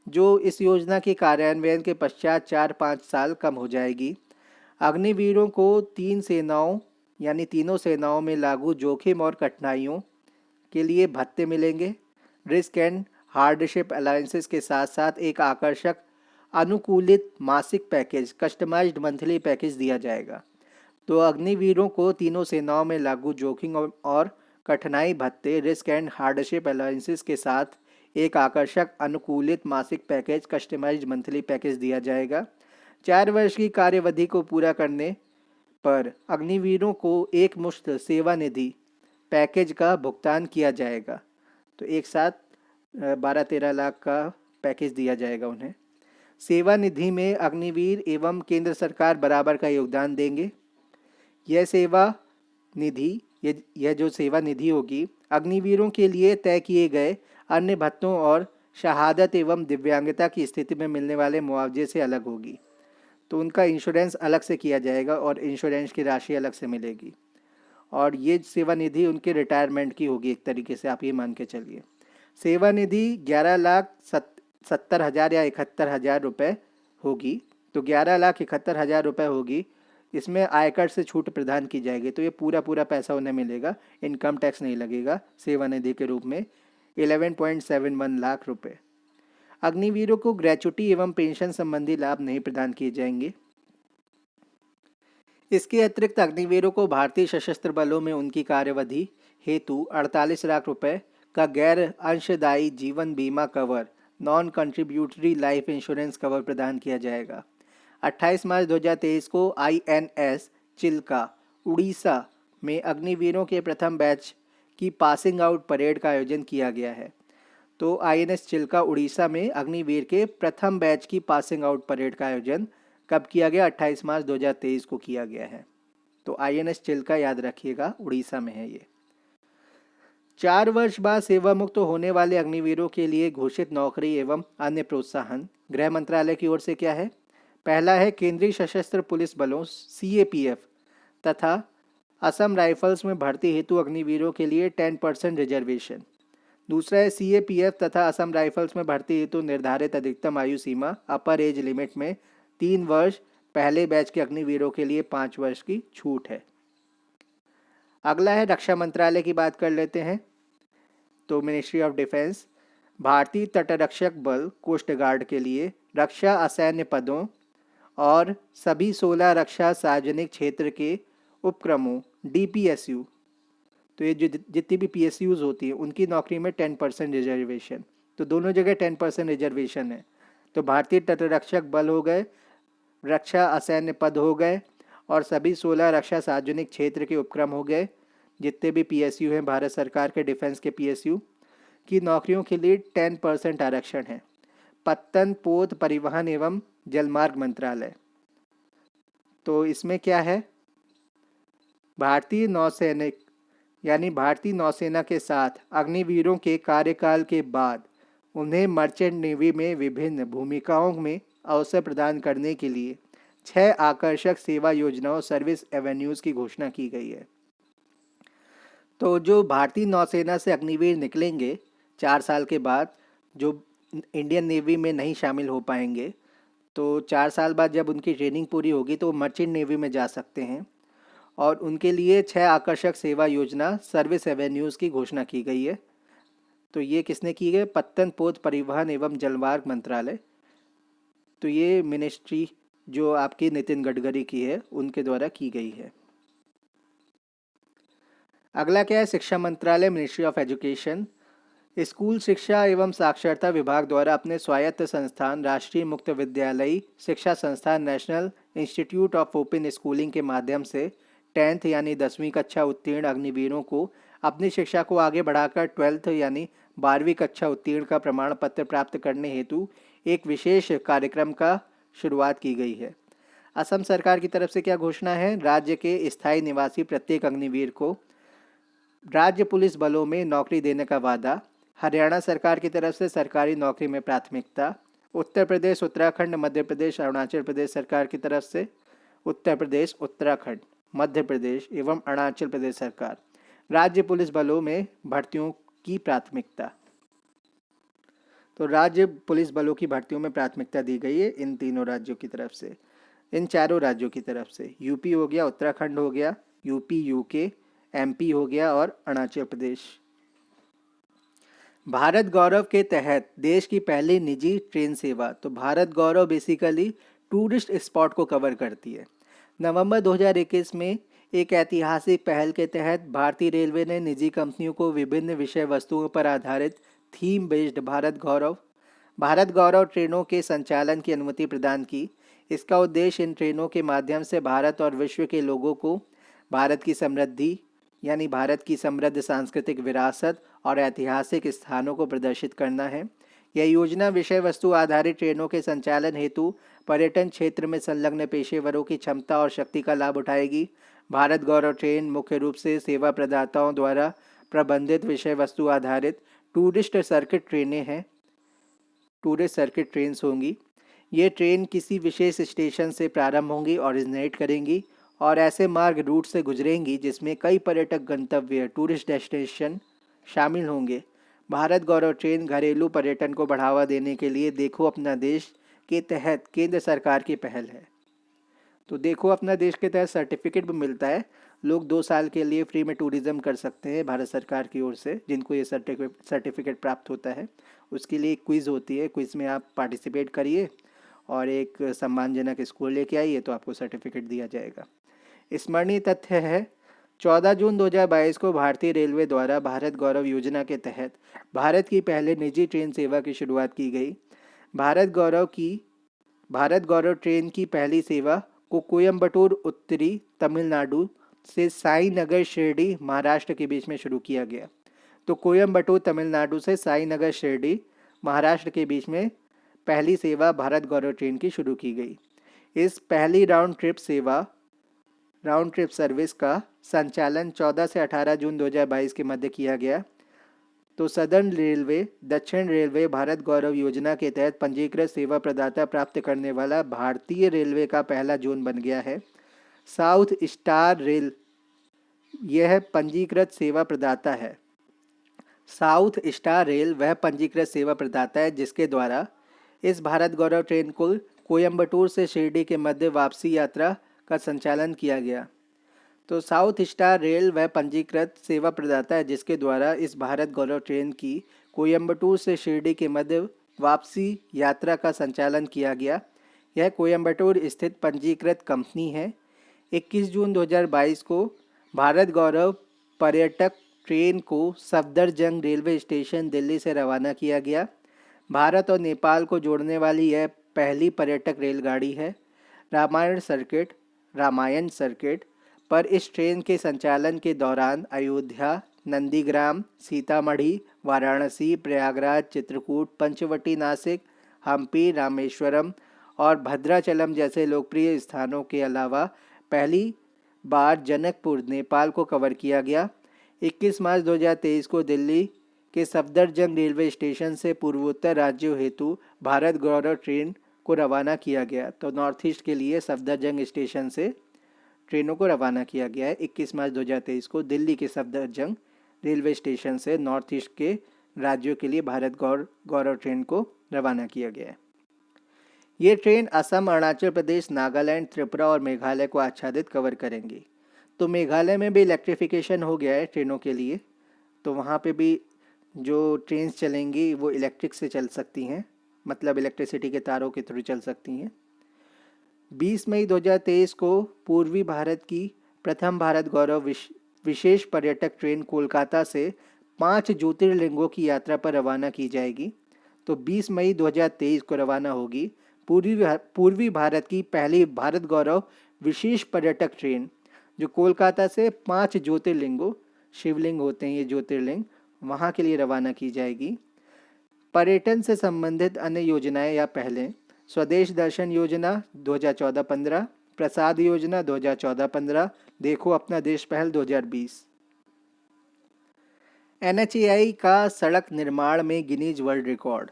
जो इस योजना के कार्यान्वयन के पश्चात 4-5 साल कम हो जाएगी। अग्निवीरों को तीनों सेनाओं में लागू जोखिम और कठिनाइयों के लिए भत्ते मिलेंगे। रिस्क एंड हार्डशिप अलाउंसेस के साथ साथ एक आकर्षक अनुकूलित मासिक पैकेज, कस्टमाइज्ड मंथली पैकेज दिया जाएगा। तो अग्निवीरों को तीनों सेनाओं में लागू जोखिम और कठिनाई भत्ते, रिस्क एंड हार्डशिप अलाउंसेस के साथ एक आकर्षक अनुकूलित मासिक पैकेज, कस्टमाइज्ड मंथली पैकेज दिया जाएगा। 4 वर्ष की कार्यवधि को पूरा करने पर अग्निवीरों को एक मुश्त सेवा निधि पैकेज का भुगतान किया जाएगा। तो एक साथ 12-13 लाख का पैकेज दिया जाएगा उन्हें। सेवा निधि में अग्निवीर एवं केंद्र सरकार बराबर का योगदान देंगे। यह जो सेवा निधि होगी अग्निवीरों के लिए तय किए गए अन्य भत्तों और शहादत एवं दिव्यांगता की स्थिति में मिलने वाले मुआवजे से अलग होगी। तो उनका इंश्योरेंस अलग से किया जाएगा और इंश्योरेंस की राशि अलग से मिलेगी। और ये सेवा निधि उनके रिटायरमेंट की होगी, एक तरीके से आप ये मान के चलिए। सेवा निधि 11,70,000 या 71,000 रुपये होगी तो 11,71,000 रुपये होगी, इसमें आयकर से छूट प्रदान की जाएगी। तो ये पूरा पूरा पैसा उन्हें मिलेगा, इनकम टैक्स नहीं लगेगा सेवानिधि के रूप में 11.71 लाख रुपए। अग्निवीरों को ग्रेचुटी एवं पेंशन संबंधी लाभ नहीं प्रदान किए जाएंगे। इसके अतिरिक्त अग्निवीरों को भारतीय सशस्त्र बलों में उनकी कार्यवधि हेतु 48 लाख रुपए का गैर अंशदायी जीवन बीमा cover, non contributory life insurance cover प्रदान किया जाएगा। 28 मार्च 2023 को INS चिल्का उड़ीसा में अग्निवीरों के प्रथम बैच की पासिंग आउट परेड का आयोजन किया गया है। तो INS चिल्का उड़ीसा में अग्निवीर के प्रथम बैच की पासिंग आउट परेड का आयोजन कब किया गया? 28 मार्च 2023 को किया गया है। तो INS चिल्का याद रखिएगा, उड़ीसा में है ये। 4 वर्ष बाद सेवा मुक्त होने वाले अग्निवीरों के लिए घोषित नौकरी एवं अन्य प्रोत्साहन गृह मंत्रालय की ओर से क्या है? पहला है केंद्रीय सशस्त्र पुलिस बलों CAPF तथा असम राइफल्स में भर्ती हेतु अग्निवीरों के लिए 10% रिजर्वेशन। दूसरा है CAPF तथा असम राइफल्स में भर्ती हेतु निर्धारित अधिकतम आयु सीमा अपर एज लिमिट में 3 वर्ष, पहले बैच के अग्निवीरों के लिए 5 वर्ष की छूट है। अगला है रक्षा मंत्रालय की बात कर लेते हैं। तो मिनिस्ट्री ऑफ डिफेंस भारतीय तटरक्षक बल कोस्ट गार्ड के लिए रक्षा असैन्य पदों और सभी 16 रक्षा सार्वजनिक क्षेत्र के उपक्रमों DPSU, तो ये जो जितनी भी PSUs होती हैं उनकी नौकरी में 10% रिजर्वेशन। तो दोनों जगह 10% रिजर्वेशन है। तो भारतीय तटरक्षक बल हो गए, रक्षा असैन्य पद हो गए और सभी 16 रक्षा सार्वजनिक क्षेत्र के उपक्रम हो गए, जितने भी PSU हैं भारत सरकार के डिफेंस के PSU की नौकरियों के लिए 10% आरक्षण है। पत्तन, पोत, परिवहन एवं जलमार्ग मंत्रालय, तो इसमें क्या है? भारतीय नौसैनिक यानी भारतीय नौसेना के साथ अग्निवीरों के कार्यकाल के बाद उन्हें मर्चेंट नेवी में विभिन्न भूमिकाओं में अवसर प्रदान करने के लिए 6 आकर्षक सेवा योजनाओं सर्विस एवेन्यूज़ की घोषणा की गई है। तो जो भारतीय नौसेना से अग्निवीर निकलेंगे 4 साल के बाद, जो इंडियन नेवी में नहीं शामिल हो पाएंगे, तो 4 साल बाद जब उनकी ट्रेनिंग पूरी होगी तो वो मर्चेंट नेवी में जा सकते हैं और उनके लिए 6 आकर्षक सेवा योजना सर्विस एवेन्यूज़ की घोषणा की गई है। तो ये किसने की गई? पत्तन, पोत, परिवहन एवं जलमार्ग मंत्रालय। तो ये मिनिस्ट्री जो आपकी नितिन गडकरी की है उनके द्वारा की गई है। अगला क्या है? शिक्षा मंत्रालय, मिनिस्ट्री ऑफ एजुकेशन स्कूल शिक्षा एवं साक्षरता विभाग द्वारा अपने स्वायत्त संस्थान राष्ट्रीय मुक्त विद्यालयी शिक्षा संस्थान national institute of open schooling के माध्यम से 10th यानी 10वीं कक्षा उत्तीर्ण अग्निवीरों को अपनी शिक्षा को आगे बढ़ाकर 12th यानी 12वीं कक्षा उत्तीर्ण का प्रमाण पत्र प्राप्त करने हेतु एक विशेष कार्यक्रम का शुरुआत की गई है। असम सरकार की तरफ से क्या घोषणा है? राज्य के स्थायी निवासी प्रत्येक अग्निवीर को राज्य पुलिस बलों में नौकरी देने का वादा। हरियाणा सरकार की तरफ से सरकारी नौकरी में प्राथमिकता। उत्तर प्रदेश, उत्तराखंड, मध्य प्रदेश, अरुणाचल प्रदेश सरकार की तरफ से उत्तर प्रदेश, उत्तराखंड, मध्य प्रदेश एवं अरुणाचल प्रदेश सरकार राज्य पुलिस बलों में भर्तियों की प्राथमिकता। तो राज्य पुलिस बलों की भर्तियों में प्राथमिकता दी गई है इन तीनों राज्यों की तरफ से, इन चारों राज्यों की तरफ से। यूपी हो गया, उत्तराखंड हो गया, यूपी, UK, MP हो गया और अरुणाचल प्रदेश। भारत गौरव के तहत देश की पहली निजी ट्रेन सेवा। तो भारत गौरव बेसिकली टूरिस्ट स्पॉट को कवर करती है। नवंबर 2021 में एक ऐतिहासिक पहल के तहत भारतीय रेलवे ने निजी कंपनियों को विभिन्न विषय वस्तुओं पर आधारित थीम बेस्ड भारत गौरव ट्रेनों के संचालन की अनुमति प्रदान की। इसका उद्देश्य इन ट्रेनों के माध्यम से भारत और विश्व के लोगों को भारत की समृद्धि यानी भारत की समृद्ध सांस्कृतिक विरासत और ऐतिहासिक स्थानों को प्रदर्शित करना है। यह योजना विषय वस्तु आधारित ट्रेनों के संचालन हेतु पर्यटन क्षेत्र में संलग्न पेशेवरों की क्षमता और शक्ति का लाभ उठाएगी। भारत गौरव ट्रेन मुख्य रूप से सेवा प्रदाताओं द्वारा प्रबंधित विषय वस्तु आधारित टूरिस्ट सर्किट ट्रेनें हैं, टूरिस्ट सर्किट ट्रेन्स होंगी। ये ट्रेन किसी विशेष स्टेशन से प्रारंभ होंगी, ओरिजिनेट करेंगी और ऐसे मार्ग रूट से गुजरेंगी जिसमें कई पर्यटक गंतव्य टूरिस्ट डेस्टिनेशन शामिल होंगे। भारत गौरव ट्रेन घरेलू पर्यटन को बढ़ावा देने के लिए देखो अपना देश के तहत केंद्र सरकार की पहल है। तो देखो, अपना देश के तहत सर्टिफिकेट भी मिलता है। लोग 2 साल के लिए फ्री में टूरिज्म कर सकते हैं भारत सरकार की ओर से, जिनको ये सर्टिफिकेट प्राप्त होता है। उसके लिए एक क्विज़ होती है, क्विज़ में आप पार्टिसिपेट करिए और एक सम्मानजनक स्कोर लेके आइए तो आपको सर्टिफिकेट दिया जाएगा। स्मरणीय तथ्य है, 14 जून 2022 को भारतीय रेलवे द्वारा भारत गौरव योजना के तहत भारत की पहले निजी ट्रेन सेवा की शुरुआत की गई। भारत गौरव ट्रेन की पहली सेवा को कोयंबटूर उत्तरी तमिलनाडु से साईनगर शिरडी महाराष्ट्र के बीच में शुरू किया गया। तो कोयंबटूर तमिलनाडु से साईनगर शिरडी महाराष्ट्र के बीच में पहली सेवा भारत गौरव ट्रेन की शुरू की गई। इस पहली राउंड ट्रिप सर्विस का संचालन 14 से 18 जून 2022 के मध्य किया गया। तो सदर्न रेलवे दक्षिण रेलवे भारत गौरव योजना के तहत पंजीकृत सेवा प्रदाता प्राप्त करने वाला भारतीय रेलवे का पहला जोन बन गया है। साउथ स्टार रेल यह पंजीकृत सेवा प्रदाता है। साउथ स्टार रेल वह पंजीकृत सेवा प्रदाता है जिसके द्वारा इस भारत गौरव ट्रेन को कोयंबटूर से शिरडी के मध्य वापसी यात्रा का संचालन किया गया। तो साउथ स्टार रेल वह पंजीकृत सेवा प्रदाता है जिसके द्वारा इस भारत गौरव ट्रेन की कोयंबटूर से शिरडी के मध्य वापसी यात्रा का संचालन किया गया। यह कोयंबटूर स्थित पंजीकृत कंपनी है। 21 जून 2022 को भारत गौरव पर्यटक ट्रेन को सफदरजंग रेलवे स्टेशन दिल्ली से रवाना किया गया। भारत और नेपाल को जोड़ने वाली यह पहली पर्यटक रेलगाड़ी है। रामायण सर्किट पर इस ट्रेन के संचालन के दौरान अयोध्या, नंदीग्राम, सीतामढ़ी, वाराणसी, प्रयागराज, चित्रकूट, पंचवटी, नासिक, हम्पी, रामेश्वरम और भद्राचलम जैसे लोकप्रिय स्थानों के अलावा पहली बार जनकपुर, नेपाल को कवर किया गया। 21 मार्च 2023 को दिल्ली के सफदरजंग रेलवे स्टेशन से पूर्वोत्तर राज्यों हेतु भारत गौरव ट्रेन को रवाना किया गया। तो नॉर्थ ईस्ट के लिए सफदरजंग स्टेशन से ट्रेनों को रवाना किया गया है। 21 मार्च 2023 को दिल्ली के सफदरजंग रेलवे स्टेशन से नॉर्थ ईस्ट के राज्यों के लिए भारत गौरव ट्रेन को रवाना किया गया है। ये ट्रेन असम, अरुणाचल प्रदेश, नागालैंड, त्रिपुरा और मेघालय को आच्छादित कवर करेंगी। तो मेघालय में भी इलेक्ट्रिफिकेशन हो गया है ट्रेनों के लिए, तो वहाँ पे भी जो ट्रेन चलेंगी वो इलेक्ट्रिक से चल सकती हैं, मतलब इलेक्ट्रिसिटी के तारों के थ्रू चल सकती हैं। 20 मई 2023 को पूर्वी भारत की प्रथम भारत गौरव विशेष पर्यटक ट्रेन कोलकाता से 5 ज्योतिर्लिंगों की यात्रा पर रवाना की जाएगी। तो 20 मई 2023 को रवाना होगी पूर्वी भारत की पहली भारत गौरव विशेष पर्यटक ट्रेन, जो कोलकाता से 5 ज्योतिर्लिंगों, शिवलिंग होते हैं ये ज्योतिर्लिंग, वहाँ के लिए रवाना की जाएगी। पर्यटन से संबंधित अन्य योजनाएं या पहलें: स्वदेश दर्शन योजना 2014-15, प्रसाद योजना 2014-15, देखो अपना देश पहल 2020। NHAI का सड़क निर्माण में गिनीज वर्ल्ड रिकॉर्ड।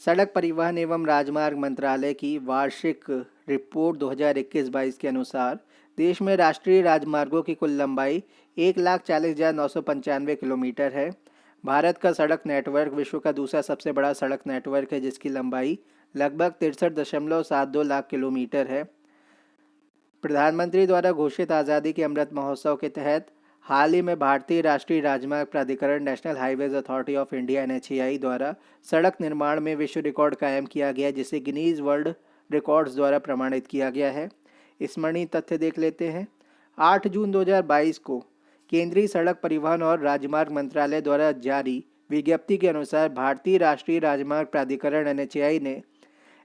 सड़क परिवहन एवं राजमार्ग मंत्रालय की वार्षिक रिपोर्ट 2021-22 के अनुसार देश में राष्ट्रीय राजमार्गों की कुल लंबाई 1,40,995 किलोमीटर है। भारत का सड़क नेटवर्क विश्व का दूसरा सबसे बड़ा सड़क नेटवर्क है, जिसकी लंबाई लगभग 63.72 लाख किलोमीटर है। प्रधानमंत्री द्वारा घोषित आज़ादी के अमृत महोत्सव के तहत हाल ही में भारतीय राष्ट्रीय राजमार्ग प्राधिकरण national highways authority of India NHAI द्वारा सड़क निर्माण में विश्व रिकॉर्ड कायम किया गया, जिसे गिनीज वर्ल्ड रिकॉर्ड्स द्वारा प्रमाणित किया गया है। स्मरणीय तथ्य देख लेते हैं। 8 जून 2022 को केंद्रीय सड़क परिवहन और राजमार्ग मंत्रालय द्वारा जारी विज्ञप्ति के अनुसार भारतीय राष्ट्रीय राजमार्ग प्राधिकरण NHAI ने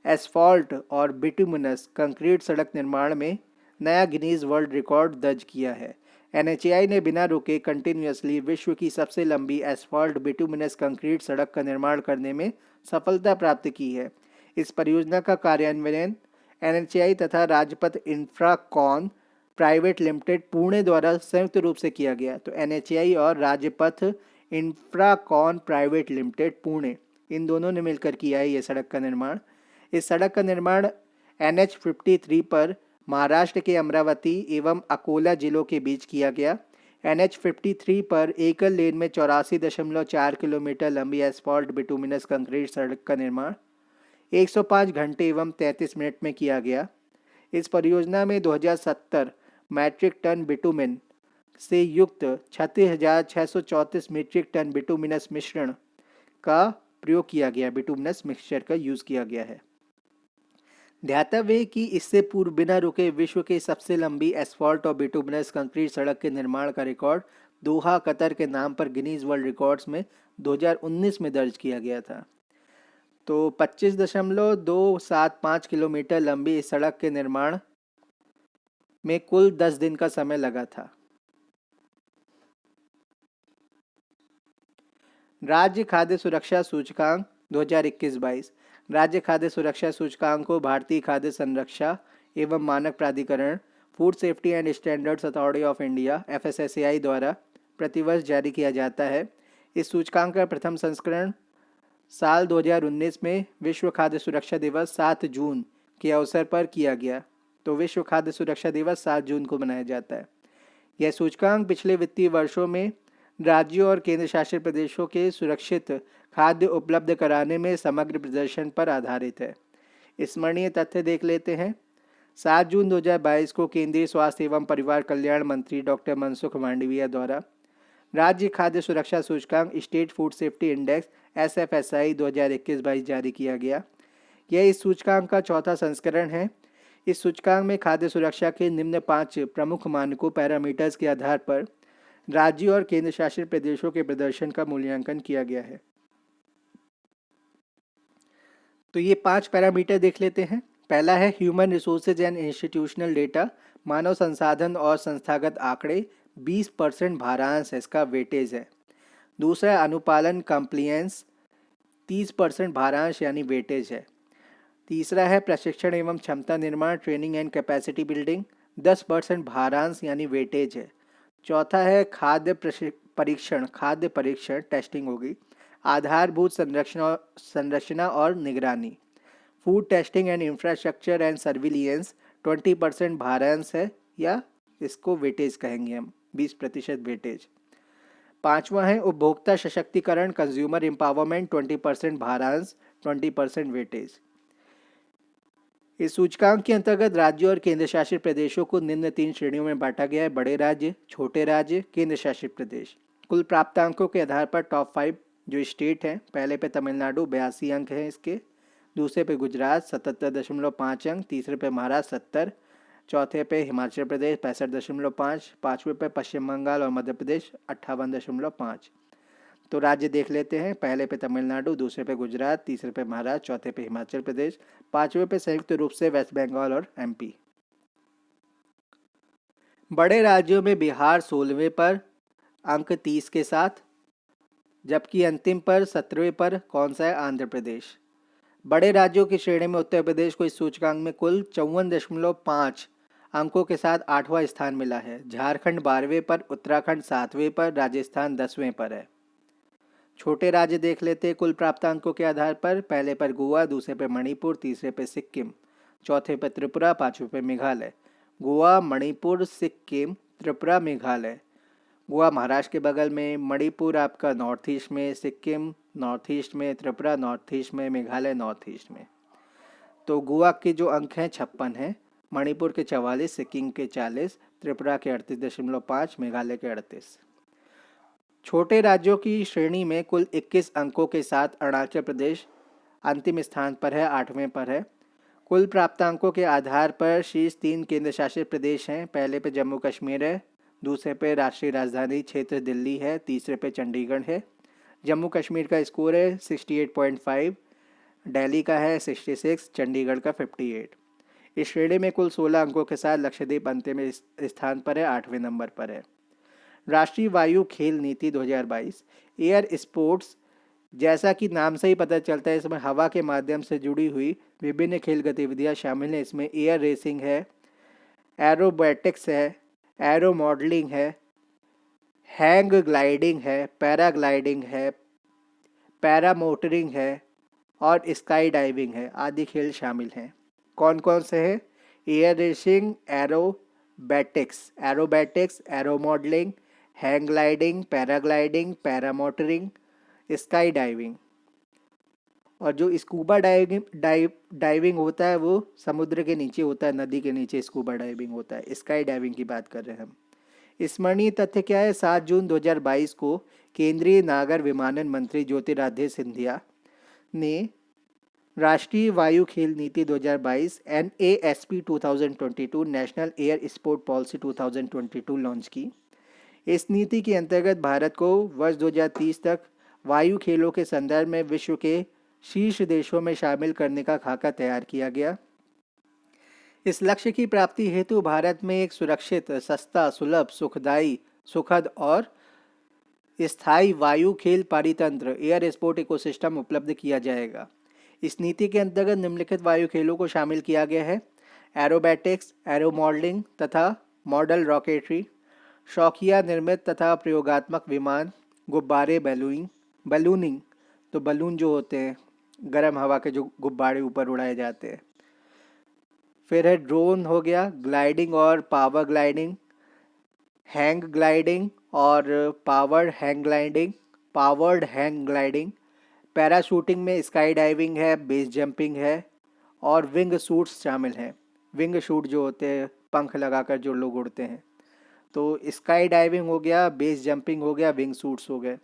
एस्फॉल्ट और बिटुमिनस कंक्रीट सड़क निर्माण में नया गिनीज वर्ल्ड रिकॉर्ड दर्ज किया है। NHAI ने बिना रुके कंटिन्यूसली विश्व की सबसे लंबी एस्फॉल्ट बिटुमिनस कंक्रीट सड़क का निर्माण करने में सफलता प्राप्त की है। इस परियोजना का कार्यान्वयन NHAI तथा Rajpath Infracon private limited Pune द्वारा संयुक्त रूप से किया गया। तो NHAI और Rajpath Infracon private limited Pune, इन दोनों ने मिलकर किया है ये सड़क का निर्माण। इस सड़क का निर्माण NH 53 पर महाराष्ट्र के अमरावती एवं अकोला जिलों के बीच किया गया। NH 53 पर एकल लेन में 84.4 किलोमीटर लंबी एस्फॉल्ट बिटुमिनस कंक्रीट सड़क का निर्माण 105 घंटे एवं 33 मिनट में किया गया। इस परियोजना में 2070 मैट्रिक टन बिटुमिन से युक्त 36,634 मीट्रिक टन बिटुमिनस मिश्रण का प्रयोग किया गया, बिटुमिनस मिक्सचर का यूज किया गया है। ध्यातव्य है कि इससे पूर्व बिना रुके विश्व की सबसे लंबी एस्फॉल्ट और बिटुमिनस कंक्रीट सड़क के निर्माण का रिकॉर्ड दोहा कतर के नाम पर गिनीज वर्ल्ड रिकॉर्ड्स में 2019 में दर्ज किया गया था। तो 25.275 किलोमीटर लंबी इस सड़क के निर्माण में कुल 10 दिन का समय लगा था। राज्य खाद्य सुरक्षा सूचकांक 2021-22। राज्य खाद्य सुरक्षा सूचकांक को भारतीय खाद्य संरक्षा एवं मानक प्राधिकरण food safety and standards authority of India FSSAI द्वारा प्रतिवर्ष जारी किया जाता है। इस सूचकांक का प्रथम संस्करण साल 2019 में विश्व खाद्य सुरक्षा दिवस 7 जून के अवसर पर किया गया। तो विश्व खाद्य सुरक्षा दिवस 7 जून को मनाया जाता है। यह सूचकांक पिछले वित्तीय वर्षों में राज्यों और केंद्र शासित प्रदेशों के सुरक्षित खाद्य उपलब्ध कराने में समग्र प्रदर्शन पर आधारित है। स्मरणीय तथ्य देख लेते हैं। 7 जून 2022 को केंद्रीय स्वास्थ्य एवं परिवार कल्याण मंत्री डॉक्टर मनसुख मांडविया द्वारा राज्य खाद्य सुरक्षा सूचकांक state food safety index SFSI 2021-22 जारी किया गया। यह इस सूचकांक का चौथा संस्करण है। इस सूचकांक में खाद्य सुरक्षा के निम्न 5 प्रमुख मानकों पैरामीटर्स के आधार पर राज्यों और केंद्र शासित प्रदेशों के प्रदर्शन का मूल्यांकन किया गया है। तो ये 5 पैरामीटर देख लेते हैं। पहला है human resources and institutional data, मानव संसाधन और संस्थागत आंकड़े 20% भारांश है, इसका वेटेज है। दूसरा अनुपालन कंप्लायंस 30% भारांश यानी वेटेज है। तीसरा है प्रशिक्षण एवं क्षमता निर्माण ट्रेनिंग एंड कैपेसिटी बिल्डिंग 10% भारांश यानी वेटेज है। चौथा है खाद्य परीक्षण टेस्टिंग होगी, आधारभूत संरचना और निगरानी, food testing and infrastructure and surveillance 20% भारांश है या इसको वेटेज कहेंगे हम, 20% वेटेज। पांचवा है उपभोक्ता सशक्तिकरण कंज्यूमर एम्पावरमेंट 20% भारांश 20% वेटेज। इस सूचकांक के अंतर्गत राज्यों और केंद्र शासित प्रदेशों को निम्न 3 श्रेणियों में बांटा गया है: बड़े राज्य, छोटे राज्य, केंद्र शासित प्रदेश। कुल प्राप्तांकों के आधार पर टॉप 5 जो स्टेट हैं, पहले पे तमिलनाडु 82 अंक हैं इसके, दूसरे पे गुजरात 77.5 अंक, तीसरे पे महाराष्ट्र 70, चौथे पे हिमाचल प्रदेश 65.5, पाँचवें पे पश्चिम बंगाल और मध्य प्रदेश 58.5। तो राज्य देख लेते हैं। पहले पे तमिलनाडु, दूसरे पे गुजरात, तीसरे पे महाराष्ट्र, चौथे पे हिमाचल प्रदेश, पांचवें पे संयुक्त रूप से वेस्ट बंगाल और MP। बड़े राज्यों में बिहार 16वें पर अंक 30 के साथ, जबकि अंतिम पर 17वें पर कौन सा है? आंध्र प्रदेश। बड़े राज्यों की श्रेणी में उत्तर प्रदेश को इस सूचकांक में कुल 54.5 अंकों के साथ 8वां स्थान मिला है। झारखंड 12वें पर, उत्तराखंड 7वें पर, राजस्थान 10वें पर है। छोटे राज्य देख लेते हैं कुल प्राप्तांकों के आधार पर। पहले पर गोवा, दूसरे पे मणिपुर, तीसरे पे सिक्किम, चौथे पे त्रिपुरा, पांचवें पे मेघालय। गोवा, मणिपुर, सिक्किम, त्रिपुरा, मेघालय। गोवा महाराष्ट्र के बगल में, मणिपुर आपका नॉर्थ ईस्ट में, सिक्किम नॉर्थ ईस्ट में, त्रिपुरा नॉर्थ ईस्ट में, मेघालय नॉर्थ ईस्ट में। तो गोवा के जो अंक हैं 56 हैं, मणिपुर के 44, सिक्किम के 40, त्रिपुरा के 38.5, मेघालय के 38। छोटे राज्यों की श्रेणी में कुल 21 अंकों के साथ अरुणाचल प्रदेश अंतिम स्थान पर है, 8वें पर है। कुल प्राप्तांकों के आधार पर शीर्ष 3 केंद्र शासित प्रदेश हैं। पहले पे जम्मू कश्मीर है, दूसरे पे राष्ट्रीय राजधानी क्षेत्र दिल्ली है, तीसरे पे चंडीगढ़ है। जम्मू कश्मीर का स्कोर है 68.5, दिल्ली का है 66, चंडीगढ़ का 58। इस श्रेणी में कुल 16 अंकों के साथ लक्षद्वीप अंतिम स्थान पर है, 8वें नंबर पर है। राष्ट्रीय वायु खेल नीति 2022 एयर स्पोर्ट्स, जैसा कि नाम से ही पता चलता है, इसमें हवा के माध्यम से जुड़ी हुई विभिन्न खेल गतिविधियां शामिल हैं। इसमें एयर रेसिंग है, एरोबैटिक्स है, एरो मॉडलिंग है, हैंग ग्लाइडिंग है, पैराग्लाइडिंग है, पैरामोटरिंग है और स्काई डाइविंग है आदि खेल शामिल हैं। कौन कौन से हैं? Air racing, aerobatics, aero modelling, hang gliding, paragliding, paramotoring, sky diving. और जो स्कूबा डाइविंग होता है वो समुद्र के नीचे होता है, नदी के नीचे स्कूबा डाइविंग होता है। स्काई डाइविंग की बात कर रहे हैं हम। स्मरणीय तथ्य क्या है? 7 जून 2022 को केंद्रीय नागर विमानन मंत्री ज्योतिरादित्य सिंधिया ने राष्ट्रीय वायु खेल नीति 2022 NASP 2022 national air sport policy 2022 launch की। इस नीति के अंतर्गत भारत को वर्ष 2030 तक वायु खेलों के संदर्भ में विश्व के शीर्ष देशों में शामिल करने का खाका तैयार किया गया। इस लक्ष्य की प्राप्ति हेतु भारत में एक सुरक्षित, सस्ता, सुलभ, सुखदायी, सुखद और स्थायी वायु खेल परितंत्र एयर स्पोर्ट इकोसिस्टम उपलब्ध किया जाएगा। इस नीति के अंतर्गत निम्नलिखित वायु खेलों को शामिल किया गया है: एरोबैटिक्स, एरो मॉडलिंग तथा मॉडल रॉकेटरी, शौकिया निर्मित तथा प्रयोगात्मक विमान, गुब्बारे, बलूनिंग तो बलून जो होते हैं गर्म हवा के, जो गुब्बारे ऊपर उड़ाए जाते हैं। फिर है ड्रोन हो गया, ग्लाइडिंग और पावर ग्लाइडिंग, हैंग ग्लाइडिंग और पावर्ड हैंग ग्लाइडिंग। पैराशूटिंग में स्काई डाइविंग है, बेस जंपिंग है और विंग सूट्स शामिल हैं। विंग शूट जो होते हैं पंख लगाकर जो लोग उड़ते हैं। तो स्काई डाइविंग हो गया, बेस जंपिंग हो गया, विंग सूट्स हो गए।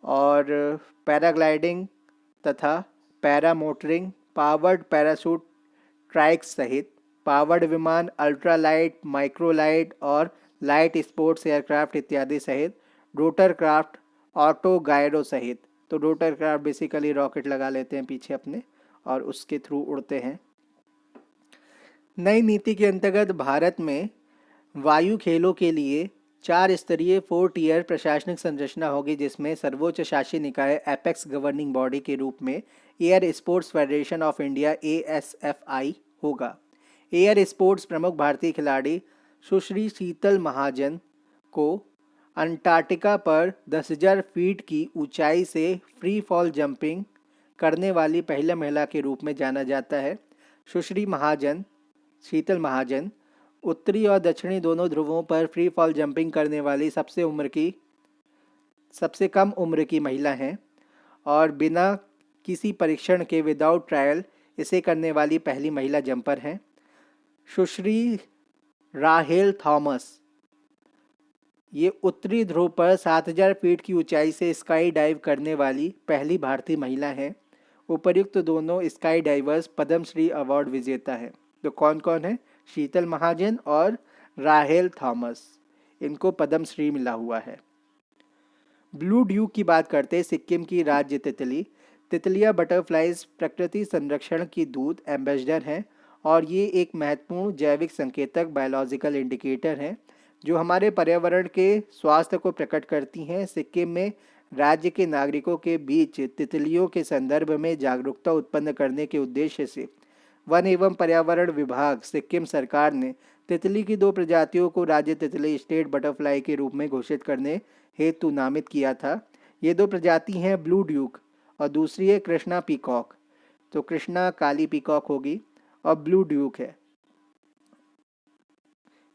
और पैराग्लाइडिंग तथा पैरामोटरिंग, पावर्ड पैराशूट ट्राइक्स सहित पावर्ड विमान, अल्ट्रालाइट, माइक्रोलाइट और लाइट स्पोर्ट्स एयरक्राफ्ट इत्यादि सहित रोटर क्राफ्ट, ऑटो गायरो सहित। तो रोटर क्राफ्ट बेसिकली रॉकेट लगा लेते हैं पीछे अपने और उसके थ्रू उड़ते हैं। नई नीति के अंतर्गत भारत में वायु खेलों के लिए 4 स्तरीय 4 टियर प्रशासनिक संरचना होगी, जिसमें सर्वोच्च शासी निकाय एपेक्स गवर्निंग बॉडी के रूप में air sports federation of India ASFI होगा। एयर स्पोर्ट्स प्रमुख भारतीय खिलाड़ी सुश्री शीतल महाजन को अंटार्कटिका पर 10,000 फीट की ऊंचाई से फ्री फॉल जंपिंग करने वाली पहली महिला के रूप में जाना जाता है। सुश्री शीतल महाजन उत्तरी और दक्षिणी दोनों ध्रुवों पर फ्री फॉल जंपिंग करने वाली सबसे कम उम्र की महिला हैं और बिना किसी परीक्षण के विदाउट ट्रायल इसे करने वाली पहली महिला जंपर हैं। सुश्री राहेल थॉमस ये उत्तरी ध्रुव पर 7,000 फीट की ऊंचाई से स्काई डाइव करने वाली पहली भारतीय महिला हैं। उपर्युक्त दोनों स्काई डाइवर्स पद्मश्री अवार्ड विजेता हैं। तो कौन कौन है? शीतल महाजन और राहेल थॉमस, इनको पद्मश्री मिला हुआ है। ब्लू ड्यूक की बात करते हैं। सिक्किम की राज्य तितलिया बटरफ्लाइज प्रकृति संरक्षण की दूत एम्बेसडर हैं और ये एक महत्वपूर्ण जैविक संकेतक बायोलॉजिकल इंडिकेटर हैं जो हमारे पर्यावरण के स्वास्थ्य को प्रकट करती हैं। सिक्किम में राज्य के नागरिकों के बीच तितलियों के संदर्भ में जागरूकता उत्पन्न करने के उद्देश्य से वन एवं पर्यावरण विभाग सिक्किम सरकार ने तितली की 2 प्रजातियों को राज्य तितली स्टेट बटरफ्लाई के रूप में घोषित करने हेतु नामित किया था। ये 2 प्रजाति हैं ब्लू ड्यूक और दूसरी है कृष्णा पीकॉक। तो कृष्णा काली पीकॉक होगी और ब्लू ड्यूक है।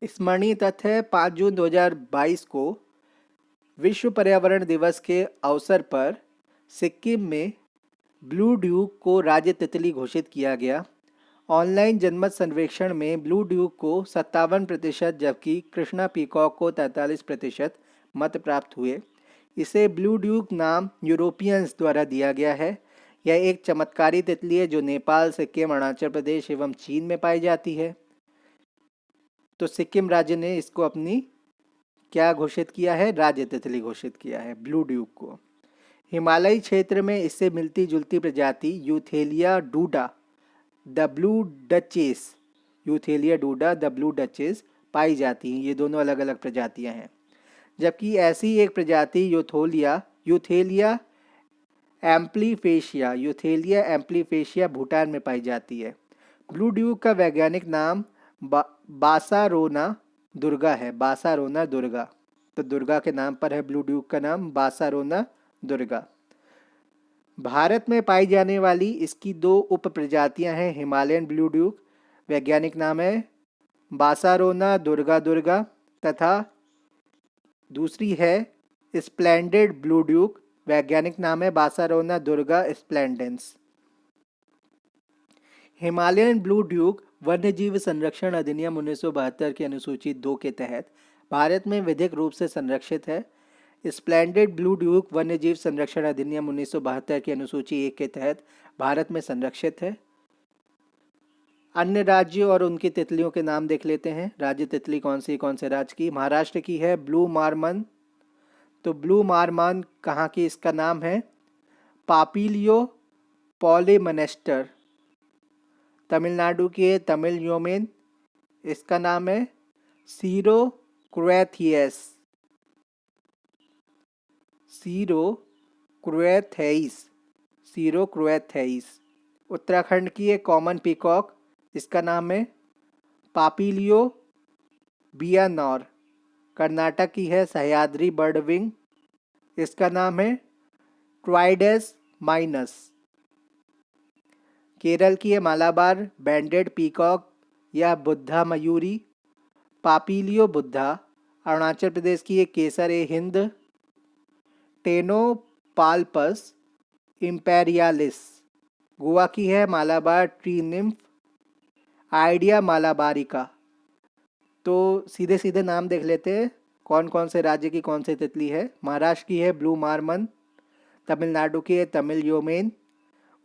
स्मरणीय तथ्य है 5 जून 2022 को विश्व पर्यावरण दिवस के अवसर पर सिक्किम में ब्लू ड्यूक को राज्य तितली घोषित किया गया। ऑनलाइन जनमत सर्वेक्षण में ब्लू ड्यूक को 57% जबकि कृष्णा पीकॉक को 43% मत प्राप्त हुए। इसे ब्लू ड्यूक नाम यूरोपियंस द्वारा दिया गया है। यह एक चमत्कारी तितली है जो नेपाल, सिक्किम, अरुणाचल प्रदेश एवं चीन में पाई जाती है। तो सिक्किम राज्य ने इसको अपनी क्या घोषित किया है? राज्य तितली घोषित किया है ब्लू ड्यूक को। हिमालयी क्षेत्र में इससे मिलती जुलती प्रजाति यूथेलिया डूडा द ब्लू डचेस पाई जाती हैं। ये दोनों अलग अलग प्रजातियां हैं। जबकि ऐसी एक प्रजाति यूथेलिया एम्प्लीफेशिया भूटान में पाई जाती है। ब्लू ड्यूक का वैज्ञानिक नाम बासारोना दुर्गा है। बासारोना दुर्गा, तो दुर्गा के नाम पर है ब्लू ड्यूक का नाम बासारोना दुर्गा। भारत में पाई जाने वाली इसकी 2 उप प्रजातियां हैं। हिमालयन ब्लू ड्यूक, वैज्ञानिक नाम है बासारोना दुर्गा तथा दूसरी है स्प्लेंडेड ब्लू ड्यूक, वैज्ञानिक नाम है बासारोना Durga splendens. Himalayan blue Duke वन्यजीव संरक्षण अधिनियम 1972 की अनुसूची 2 के तहत भारत में विधिक रूप से संरक्षित है। स्प्लेंडेड ब्लू ड्यूक वन्यजीव संरक्षण अधिनियम 1972 की अनुसूची 1 के तहत भारत में संरक्षित है। अन्य राज्यों और उनकी तितलियों के नाम देख लेते हैं। राज्य तितली कौन से राज्य की? महाराष्ट्र की है ब्लू मारमन। तो ब्लू मारमन कहाँ की? इसका नाम है पापिलियो पॉलीमनेस्टर। तमिलनाडु की है तमिल योमेन। इसका नाम है सीरो क्रुएथियस। सीरो क्रुएथेइस। सीरो क्रुएथेइस। उत्तराखंड की है कॉमन पीकॉक। इसका नाम है पापिलियो बियानॉर। कर्नाटक की है सह्याद्री बर्डविंग। इसका नाम है ट्राइडेस माइनस। केरल की है मालाबार बैंडेड पीकॉक या बुद्धा मयूरी, पापिलियो बुद्धा। अरुणाचल प्रदेश की है केसर ए हिंद, टेनोपाल्पस इम्पेरियालिस। गोवा की है मालाबार ट्री निम्फ, आइडिया मालाबारिका। तो सीधे सीधे नाम देख लेते हैं कौन कौन से राज्य की कौन सी तितली है। महाराष्ट्र की है ब्लू मारमन, तमिलनाडु की है तमिल योमेन,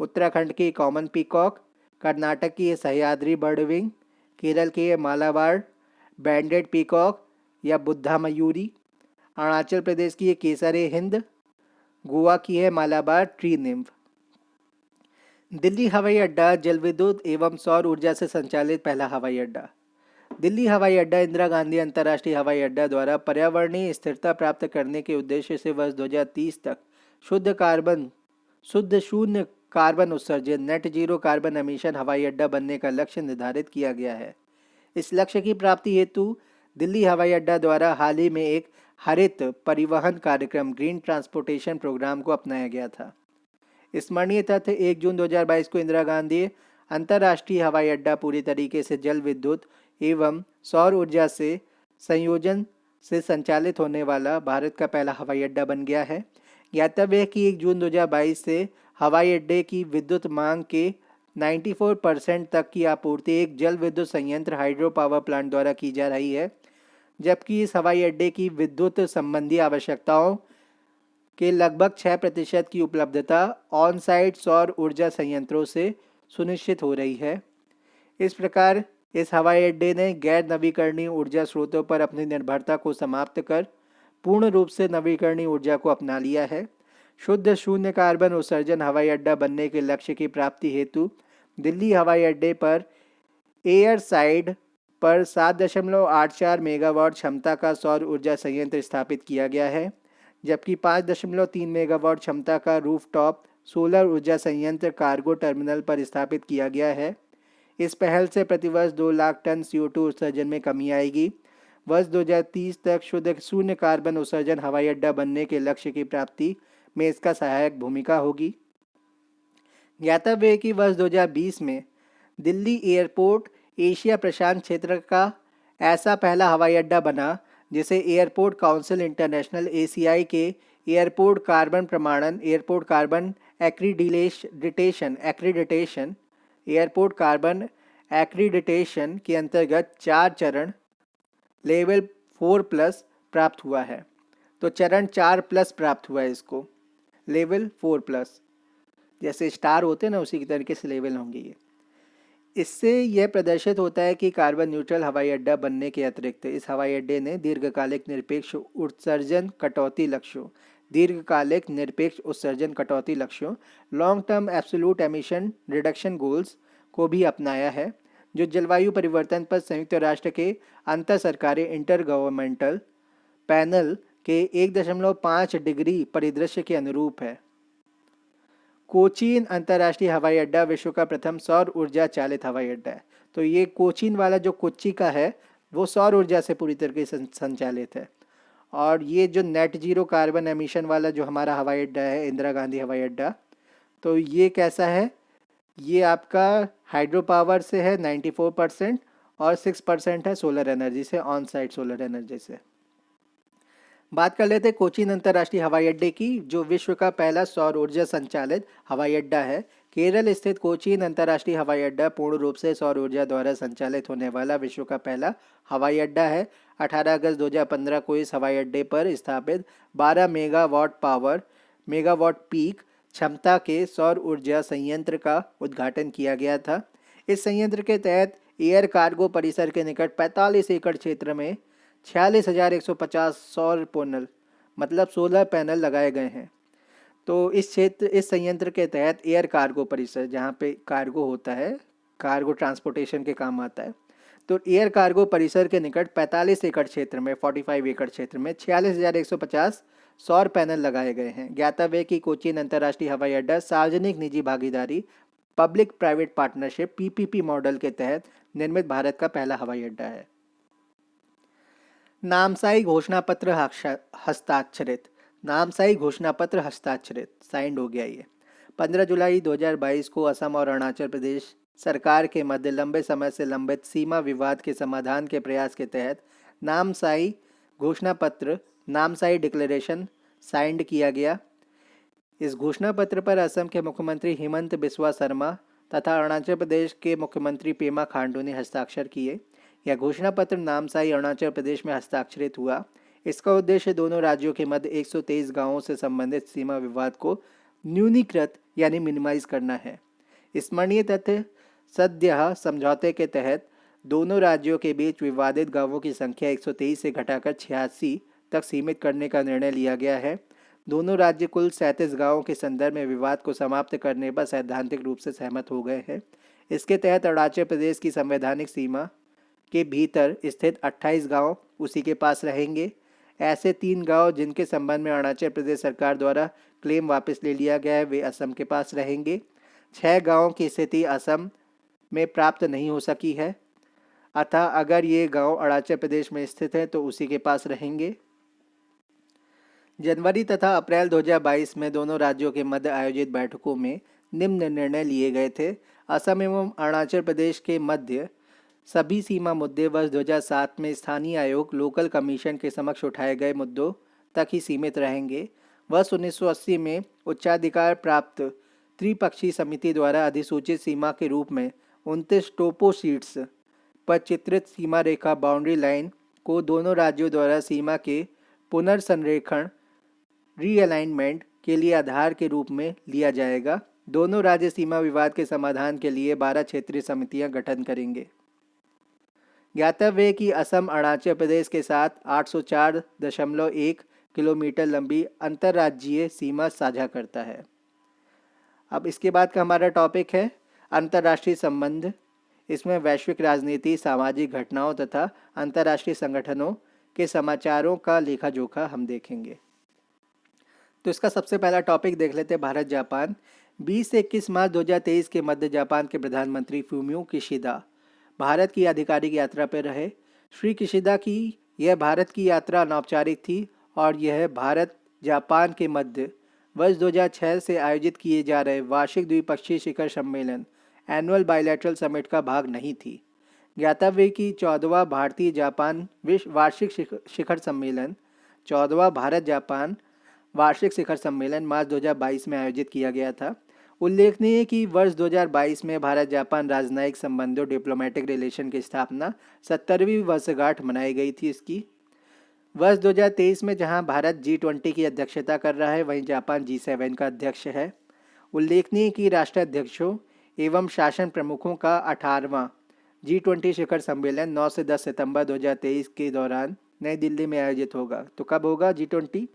उत्तराखंड की कॉमन पीकॉक, कर्नाटक की है सह्याद्री बर्डविंग, केरल की है मालाबार बैंडेड पीकॉक या बुद्धा मयूरी, अरुणाचल प्रदेश की है केसर ए हिंद, गोवा की है मालाबार ट्री निम्फ। दिल्ली हवाई अड्डा जल विद्युत एवं सौर ऊर्जा से संचालित पहला हवाई अड्डा। दिल्ली हवाई अड्डा इंदिरा गांधी अंतर्राष्ट्रीय हवाई अड्डा द्वारा पर्यावरणीय स्थिरता प्राप्त करने के उद्देश्य से वर्ष 2030 तक शुद्ध शून्य कार्बन उत्सर्जन नेट जीरो कार्बन एमिशन हवाई अड्डा बनने का लक्ष्य निर्धारित किया गया है। इस लक्ष्य की प्राप्ति हेतु दिल्ली हवाई अड्डा द्वारा हाल ही में एक हरित परिवहन कार्यक्रम ग्रीन ट्रांसपोर्टेशन प्रोग्राम को अपनाया गया था। स्मरणीय तथ्य 1 जून 2022 को इंदिरा गांधी अंतर्राष्ट्रीय हवाई अड्डा पूरी तरीके से जल विद्युत एवं सौर ऊर्जा से संयोजन से संचालित होने वाला भारत का पहला हवाई अड्डा बन गया है। ज्ञातव्य है कि 1 जून 2022 से हवाई अड्डे की विद्युत मांग के 94% तक की आपूर्ति एक जल विद्युत संयंत्र हाइड्रो पावर प्लांट द्वारा की जा रही है, जबकि इस हवाई अड्डे की विद्युत संबंधी आवश्यकताओं के लगभग 6% की उपलब्धता ऑन साइट सौर ऊर्जा संयंत्रों से सुनिश्चित हो रही है। इस प्रकार इस हवाई अड्डे ने गैर नवीकरणीय ऊर्जा स्रोतों पर अपनी निर्भरता को समाप्त कर पूर्ण रूप से नवीकरणीय ऊर्जा को अपना लिया है। शुद्ध शून्य कार्बन उत्सर्जन हवाई अड्डा बनने के लक्ष्य की प्राप्ति हेतु दिल्ली हवाई अड्डे पर एयर साइड पर 7.84 मेगावाट क्षमता का सौर ऊर्जा संयंत्र स्थापित किया गया है, जबकि 5.3 मेगावाट क्षमता का रूफटॉप सोलर ऊर्जा संयंत्र कार्गो टर्मिनल पर स्थापित किया गया है। इस पहल से प्रतिवर्ष 2 लाख टन CO2 उत्सर्जन में कमी आएगी। वर्ष 2030 तक शुद्ध शून्य कार्बन उत्सर्जन हवाई अड्डा बनने के लक्ष्य की प्राप्ति में इसका सहायक भूमिका होगी। ज्ञातव्य है कि वर्ष 2020 में दिल्ली एयरपोर्ट एशिया प्रशांत क्षेत्र का ऐसा पहला हवाई अड्डा बना जिसे एयरपोर्ट काउंसिल इंटरनेशनल ACI के एयरपोर्ट कार्बन प्रमाणन एयरपोर्ट कार्बन एक्रीडिटेशन के अंतर्गत 4 चरण लेवल 4+ प्राप्त हुआ है। तो चरण 4+ प्राप्त हुआ है इसको, लेवल 4+, जैसे स्टार होते हैं ना उसी की तरीके से लेवल होंगे ये। इससे यह प्रदर्शित होता है कि कार्बन न्यूट्रल हवाई अड्डा बनने के अतिरिक्त इस हवाई अड्डे ने दीर्घकालिक निरपेक्ष उत्सर्जन कटौती लक्ष्यों long term absolute emission reduction goals को भी अपनाया है, जो जलवायु परिवर्तन पर संयुक्त राष्ट्र के अंतर सरकारी इंटर गवर्नमेंटल पैनल के 1.5 डिग्री परिदृश्य के अनुरूप है। कोचीन अंतर्राष्ट्रीय हवाई अड्डा विश्व का प्रथम सौर ऊर्जा चालित हवाई अड्डा है। तो ये कोचीन वाला जो कोच्चि का है वो सौर ऊर्जा से पूरी तरीके से संचालित है। और ये जो नेट जीरो कार्बन एमिशन वाला जो हमारा हवाई अड्डा है इंदिरा गांधी हवाई अड्डा, तो ये कैसा है? ये आपका हाइड्रो पावर से है 94% और 6% है सोलर एनर्जी से, ऑन साइट सोलर एनर्जी से। बात कर लेते हैं कोचीन अंतर्राष्ट्रीय हवाई अड्डे की, जो विश्व का पहला सौर ऊर्जा संचालित हवाई अड्डा है। केरल स्थित कोचीन अंतर्राष्ट्रीय हवाई अड्डा पूर्ण रूप से सौर ऊर्जा द्वारा संचालित होने वाला विश्व का पहला हवाई अड्डा है। 18 अगस्त 2015 को इस हवाई अड्डे पर स्थापित 12 मेगावाट पीक क्षमता के सौर ऊर्जा संयंत्र का उद्घाटन किया गया था। इस संयंत्र के तहत एयर कार्गो परिसर के निकट 45 एकड़ क्षेत्र में 46,150 सौर पैनल मतलब सोलर पैनल लगाए गए हैं। तो इस संयंत्र के तहत एयर कार्गो परिसर, जहाँ पे कार्गो होता है, कार्गो ट्रांसपोर्टेशन के काम आता है, तो एयर कार्गो परिसर के निकट 45 एकड़ क्षेत्र में 45 एकड़ क्षेत्र में 46,150 सौर पैनल लगाए गए हैं। ज्ञातव्य कि कोचीन अंतर्राष्ट्रीय हवाई अड्डा सार्वजनिक निजी भागीदारी public private partnership PPP model के तहत निर्मित भारत का पहला हवाई अड्डा है। नामसाई घोषणा पत्र हस्ताक्षरित। नामसाई घोषणा पत्र हस्ताक्षरित साइंड हो गया। ये 15 जुलाई 2022 को असम और अरुणाचल प्रदेश सरकार के मध्य लंबे समय से लंबित सीमा विवाद के समाधान के प्रयास के तहत नामसाई घोषणा पत्र, नामसाई डिक्लेरेशन साइंड किया गया। इस घोषणा पत्र पर असम के मुख्यमंत्री हिमंत बिस्वा शर्मा तथा अरुणाचल प्रदेश के मुख्यमंत्री पेमा खांडू ने हस्ताक्षर किए। यह घोषणा पत्र नामसाई अरुणाचल प्रदेश में हस्ताक्षरित हुआ। इसका उद्देश्य दोनों राज्यों के मध्य 123 गांवों से संबंधित सीमा विवाद को न्यूनीकृत यानी मिनिमाइज करना है। स्मरणीय तथ्य, सद्य समझौते के तहत दोनों राज्यों के बीच विवादित गांवों की संख्या 123 से घटाकर 86 तक सीमित करने का निर्णय लिया गया है। दोनों राज्य कुल 37 गांवों के संदर्भ में विवाद को समाप्त करने पर सैद्धांतिक रूप से सहमत हो गए हैं। इसके तहत अरुणाचल प्रदेश की संवैधानिक सीमा के भीतर स्थित 28 गांव उसी के पास रहेंगे। ऐसे 3 गांव जिनके संबंध में अरुणाचल प्रदेश सरकार द्वारा क्लेम वापस ले लिया गया है, वे असम के पास रहेंगे। 6 गांवों की स्थिति असम में प्राप्त नहीं हो सकी है, अतः अगर ये गांव अरुणाचल प्रदेश में स्थित है तो उसी के पास रहेंगे। जनवरी तथा अप्रैल 2022 में दोनों राज्यों के मध्य आयोजित बैठकों में निम्न निर्णय लिए गए थे। असम एवं अरुणाचल प्रदेश के मध्य सभी सीमा मुद्दे वर्ष 2007 में स्थानीय आयोग लोकल कमीशन के समक्ष उठाए गए मुद्दों तक ही सीमित रहेंगे। वर्ष 1980 में उच्चाधिकार प्राप्त त्रिपक्षीय समिति द्वारा अधिसूचित सीमा के रूप में 29 टोपो शीट्स पर चित्रित सीमा रेखा बाउंड्री लाइन को दोनों राज्यों द्वारा सीमा के पुनर्संरेखण रीअलाइनमेंट के लिए आधार के रूप में लिया जाएगा। दोनों राज्य सीमा विवाद के समाधान के लिए 12 क्षेत्रीय समितियां गठन करेंगे। ज्ञातव्य है कि असम अरुणाचल प्रदेश के साथ 804.1 किलोमीटर लंबी अंतर्राज्यीय सीमा साझा करता है। अब इसके बाद का हमारा टॉपिक है अंतर्राष्ट्रीय संबंध। इसमें वैश्विक राजनीति, सामाजिक घटनाओं तथा अंतर्राष्ट्रीय संगठनों के समाचारों का लेखा जोखा हम देखेंगे। तो इसका सबसे पहला टॉपिक देख लेते हैं भारत जापान। 20 से 21 मार्च 2023 के मध्य जापान के प्रधानमंत्री फूमियो किशिदा भारत की आधिकारिक यात्रा पर रहे। श्री किशिदा की यह भारत की यात्रा अनौपचारिक थी और यह भारत जापान के मध्य वर्ष 2006 से आयोजित किए जा रहे वार्षिक द्विपक्षीय शिखर सम्मेलन एनुअल बायलैटरल समिट का भाग नहीं थी। ज्ञातव्य कि 14वां भारतीय जापान वार्षिक शिखर सम्मेलन 14वां भारत जापान वार्षिक शिखर सम्मेलन मार्च 2022 में आयोजित किया गया था। उल्लेखनीय है कि वर्ष 2022 में भारत जापान राजनयिक संबंधों डिप्लोमेटिक रिलेशन की स्थापना 70वीं वर्षगांठ मनाई गई थी इसकी। वर्ष 2023 में जहां भारत G20 की अध्यक्षता कर रहा है, वहीं जापान G7 का अध्यक्ष है। उल्लेखनीय कि राष्ट्राध्यक्षों एवं शासन प्रमुखों का 18वां G20 शिखर सम्मेलन 9 से 10 सितंबर 2023 के दौरान नई दिल्ली में आयोजित होगा। तो कब होगा G20?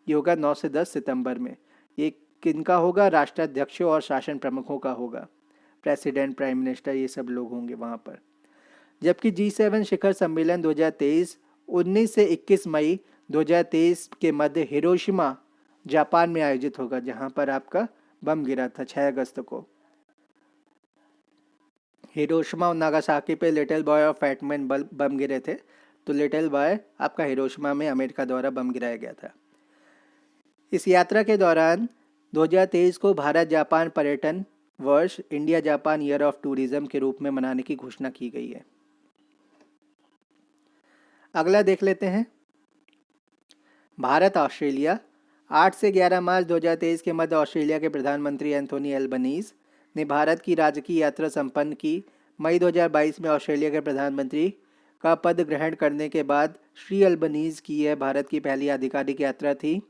ये होगा 9 से 10 सितंबर में। ये किनका होगा? राष्ट्राध्यक्षों और शासन प्रमुखों का होगा। प्रेसिडेंट, प्राइम मिनिस्टर, ये सब लोग होंगे वहाँ पर। जबकि G7 शिखर सम्मेलन 2023 19 से 21 मई 2023 के मध्य हिरोशिमा जापान में आयोजित होगा, जहाँ पर आपका बम गिरा था 6 अगस्त को। हिरोशिमा और नागासाकी पे लिटिल बॉय और फैटमैन बम गिरे थे। तो लिटिल बॉय आपका हिरोशिमा में अमेरिका द्वारा बम गिराया गया था। इस यात्रा के दौरान 2023 को भारत जापान पर्यटन वर्ष India Japan year of tourism के रूप में मनाने की घोषणा की गई है। अगला देख लेते हैं भारत ऑस्ट्रेलिया 8 से 11 मार्च 2023 के मध्य ऑस्ट्रेलिया के प्रधानमंत्री एंथोनी एल्बनीज ने भारत की राजकीय यात्रा संपन्न की। मई 2022 में ऑस्ट्रेलिया के प्रधानमंत्री का पद ग्रहण करने के बाद श्री एल्बनीज की यह भारत की पहली आधिकारिक यात्रा थी।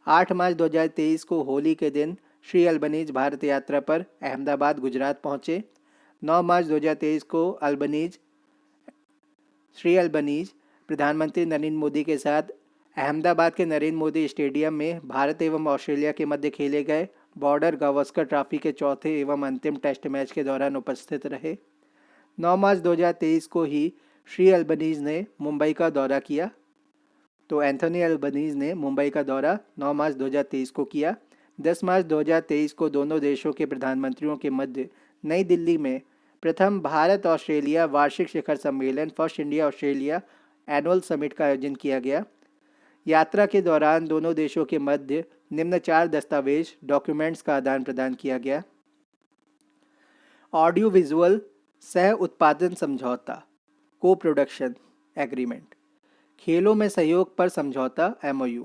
8 मार्च 2023 को होली के दिन श्री एल्बनीज भारत यात्रा पर अहमदाबाद गुजरात पहुंचे। 9 मार्च 2023 को श्री एल्बनीज प्रधानमंत्री नरेंद्र मोदी के साथ अहमदाबाद के नरेंद्र मोदी स्टेडियम में भारत एवं ऑस्ट्रेलिया के मध्य खेले गए बॉर्डर गावस्कर ट्रॉफी के चौथे एवं अंतिम टेस्ट मैच के दौरान उपस्थित रहे। 9 मार्च 2023 को ही श्री एल्बनीज ने मुंबई का दौरा किया। तो एंथोनी एल्बनीज ने मुंबई का दौरा 9 मार्च 2023 को किया। 10 मार्च 2023 को दोनों देशों के प्रधानमंत्रियों के मध्य नई दिल्ली में प्रथम भारत ऑस्ट्रेलिया वार्षिक शिखर सम्मेलन first India Australia annual summit का आयोजन किया गया। यात्रा के दौरान दोनों देशों के मध्य निम्न 4 दस्तावेज डॉक्यूमेंट्स का आदान प्रदान किया गया। ऑडियो विजुअल सह उत्पादन समझौता को प्रोडक्शन एग्रीमेंट, खेलों में सहयोग पर समझौता MOU,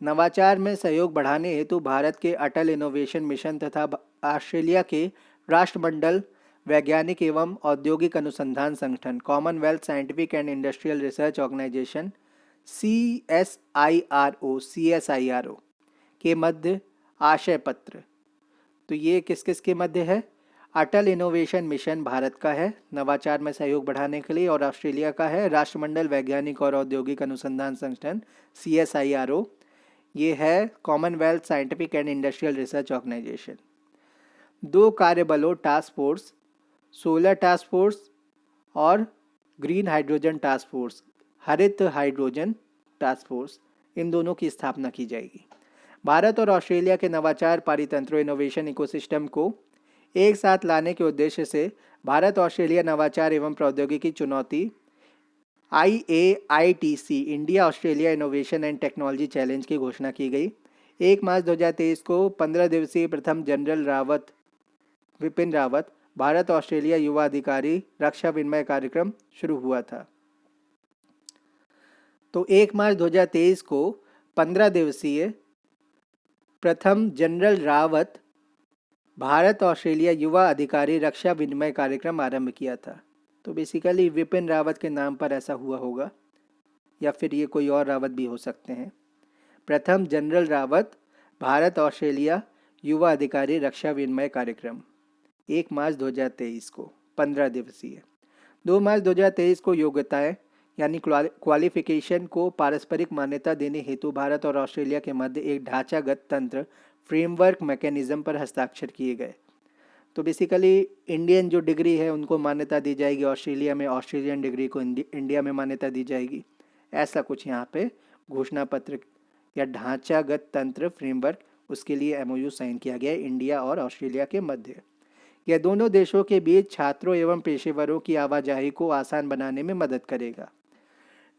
नवाचार में सहयोग बढ़ाने हेतु भारत के अटल इनोवेशन मिशन तथा ऑस्ट्रेलिया के राष्ट्रमंडल वैज्ञानिक एवं औद्योगिक अनुसंधान संगठन Commonwealth scientific and industrial research organisation CSIRO के मध्य आशय पत्र। तो ये किस किस के मध्य है? अटल इनोवेशन मिशन भारत का है नवाचार में सहयोग बढ़ाने के लिए, और ऑस्ट्रेलिया का है राष्ट्रमंडल वैज्ञानिक और औद्योगिक अनुसंधान संगठन CSIRO। ये है commonwealth scientific and industrial research organisation. 2 कार्यबलों task force, solar task force और ग्रीन हाइड्रोजन टास्क फोर्स, हरित हाइड्रोजन टास्क फोर्स, इन दोनों की स्थापना की जाएगी। भारत और ऑस्ट्रेलिया के नवाचार पारितंत्रों इनोवेशन इकोसिस्टम को एक साथ लाने के उद्देश्य से भारत ऑस्ट्रेलिया नवाचार एवं प्रौद्योगिकी चुनौती IAITC India Australia innovation and technology challenge की घोषणा की गई। 1 मार्च 2023 को 15 दिवसीय प्रथम जनरल विपिन रावत भारत ऑस्ट्रेलिया युवा अधिकारी रक्षा विनिमय कार्यक्रम शुरू हुआ था। तो 1 मार्च 2023 को 15 दिवसीय प्रथम जनरल रावत भारत ऑस्ट्रेलिया युवा अधिकारी रक्षा विनिमय कार्यक्रम आरंभ किया था। तो बेसिकली विपिन रावत के नाम पर ऐसा हुआ होगा, या फिर ये कोई और रावत भी हो सकते हैं। प्रथम जनरल रावत भारत ऑस्ट्रेलिया युवा अधिकारी रक्षा विनिमय कार्यक्रम 1 मार्च 2023 को 15 दिवसीय। 2 मार्च 2023 को योग्यताएं यानी क्वालिफिकेशन को पारस्परिक मान्यता देने हेतु भारत और ऑस्ट्रेलिया के मध्य एक ढांचागत तंत्र फ्रेमवर्क मैकेनिज्म पर हस्ताक्षर किए गए। तो बेसिकली इंडियन जो डिग्री है उनको मान्यता दी जाएगी ऑस्ट्रेलिया में, ऑस्ट्रेलियन डिग्री को इंडिया में मान्यता दी जाएगी। ऐसा कुछ यहाँ पे घोषणा पत्र या ढांचागत तंत्र फ्रेमवर्क, उसके लिए MOU साइन किया गया है इंडिया और ऑस्ट्रेलिया के मध्य। यह दोनों देशों के बीच छात्रों एवं पेशेवरों की आवाजाही को आसान बनाने में मदद करेगा।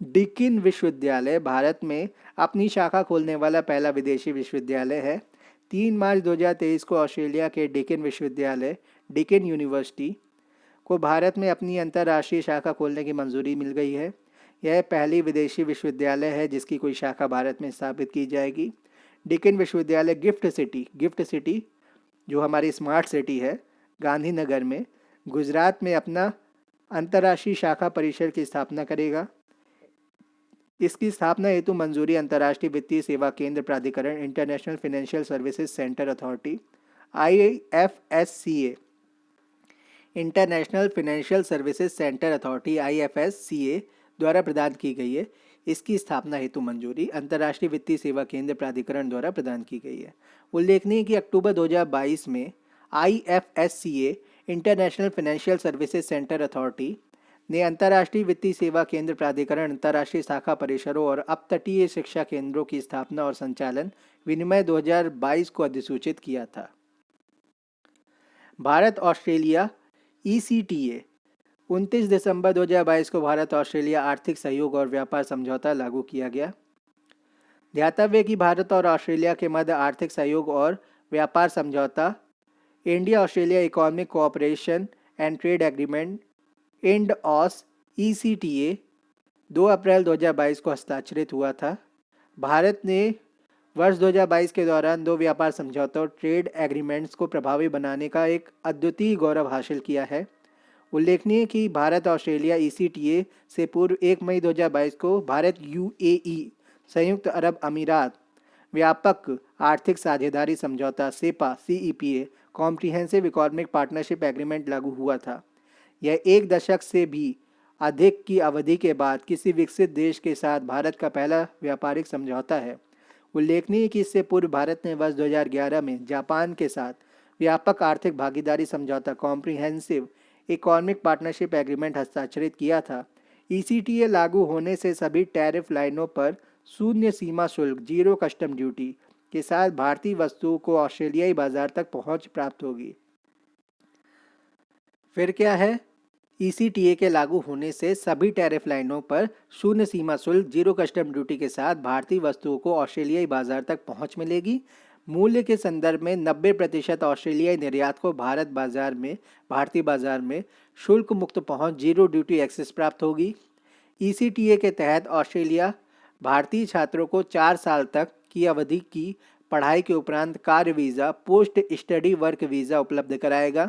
डिकिन विश्वविद्यालय भारत में अपनी शाखा खोलने वाला पहला विदेशी विश्वविद्यालय है। 3 मार्च 2023 को ऑस्ट्रेलिया के डिकिन विश्वविद्यालय डिकिन यूनिवर्सिटी को भारत में अपनी अंतर्राष्ट्रीय शाखा खोलने की मंजूरी मिल गई है। यह पहली विदेशी विश्वविद्यालय है जिसकी कोई शाखा भारत में स्थापित की जाएगी। डिकिन विश्वविद्यालय गिफ्ट सिटी जो हमारी स्मार्ट सिटी है गांधीनगर में गुजरात में अपना अंतर्राष्ट्रीय शाखा परिसर की स्थापना करेगा। इसकी स्थापना हेतु मंजूरी अंतर्राष्ट्रीय वित्तीय सेवा केंद्र प्राधिकरण international financial services centre authority IFSCA international financial services centre authority IFSCA द्वारा प्रदान की गई है। इसकी स्थापना हेतु मंजूरी अंतर्राष्ट्रीय वित्तीय सेवा केंद्र प्राधिकरण द्वारा प्रदान की गई है। उल्लेखनीय है कि अक्टूबर 2022 में IFSCA international financial services centre authority ने अंतर्राष्ट्रीय वित्तीय सेवा केंद्र प्राधिकरण अंतर्राष्ट्रीय शाखा परिसरों और अपतटीय शिक्षा केंद्रों की स्थापना और संचालन विनिमय 2022 को अधिसूचित किया था। भारत ऑस्ट्रेलिया ECTA 29 दिसंबर 2022 को भारत ऑस्ट्रेलिया आर्थिक सहयोग और व्यापार समझौता लागू किया गया। ध्यातव्य कि भारत और ऑस्ट्रेलिया के मध्य आर्थिक सहयोग और व्यापार समझौता India Australia economic cooperation and trade agreement IND-OS ECTA 2 अप्रैल 2022 को हस्ताक्षरित हुआ था। भारत ने वर्ष 2022 के दौरान 2 व्यापार समझौतों ट्रेड एग्रीमेंट्स को प्रभावी बनाने का एक अद्वितीय गौरव हासिल किया है। उल्लेखनीय कि भारत ऑस्ट्रेलिया ईसीटीए से पूर्व 1 मई 2022 को भारत यूएई संयुक्त अरब अमीरात व्यापक आर्थिक साझेदारी समझौता CEPA CEPA comprehensive economic partnership agreement लागू हुआ था। यह एक दशक से भी अधिक की अवधि के बाद किसी विकसित देश के साथ भारत का पहला व्यापारिक समझौता है। उल्लेखनीय है कि इससे पूर्व भारत ने वर्ष 2011 में जापान के साथ व्यापक आर्थिक भागीदारी समझौता कॉम्प्रिहेंसिव इकोनॉमिक पार्टनरशिप एग्रीमेंट हस्ताक्षरित किया था। ईसीटीए लागू होने से सभी टैरिफ लाइनों पर शून्य सीमा शुल्क जीरो कस्टम ड्यूटी के साथ भारतीय वस्तुओं को ऑस्ट्रेलियाई बाजार तक पहुंच प्राप्त होगी। फिर क्या है? ईसीटीए के लागू होने से सभी टैरिफ लाइनों पर शून्य सीमा शुल्क जीरो कस्टम ड्यूटी के साथ भारतीय वस्तुओं को ऑस्ट्रेलियाई बाजार तक पहुंच मिलेगी। मूल्य के संदर्भ में 90% ऑस्ट्रेलियाई निर्यात को भारतीय बाजार में शुल्क मुक्त पहुंच जीरो ड्यूटी एक्सेस प्राप्त होगी। ईसीटीए के तहत ऑस्ट्रेलिया भारतीय छात्रों को 4 साल तक की अवधि की पढ़ाई के उपरांत कार्य visa post study work visa उपलब्ध कराएगा।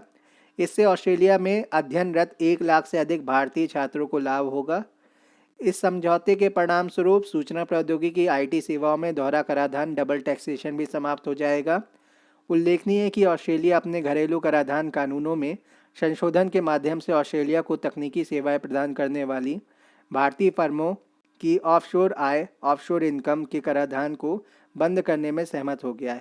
इससे ऑस्ट्रेलिया में अध्ययनरत 1 लाख से अधिक भारतीय छात्रों को लाभ होगा। इस समझौते के परिणाम स्वरूप सूचना प्रौद्योगिकी आईटी सेवाओं में दोहरा कराधान डबल टैक्सेशन भी समाप्त हो जाएगा। उल्लेखनीय है कि ऑस्ट्रेलिया अपने घरेलू कराधान कानूनों में संशोधन के माध्यम से ऑस्ट्रेलिया को तकनीकी सेवाएं प्रदान करने वाली भारतीय फर्मों की ऑफशोर आय ऑफशोर इनकम के कराधान को बंद करने में सहमत हो गया है।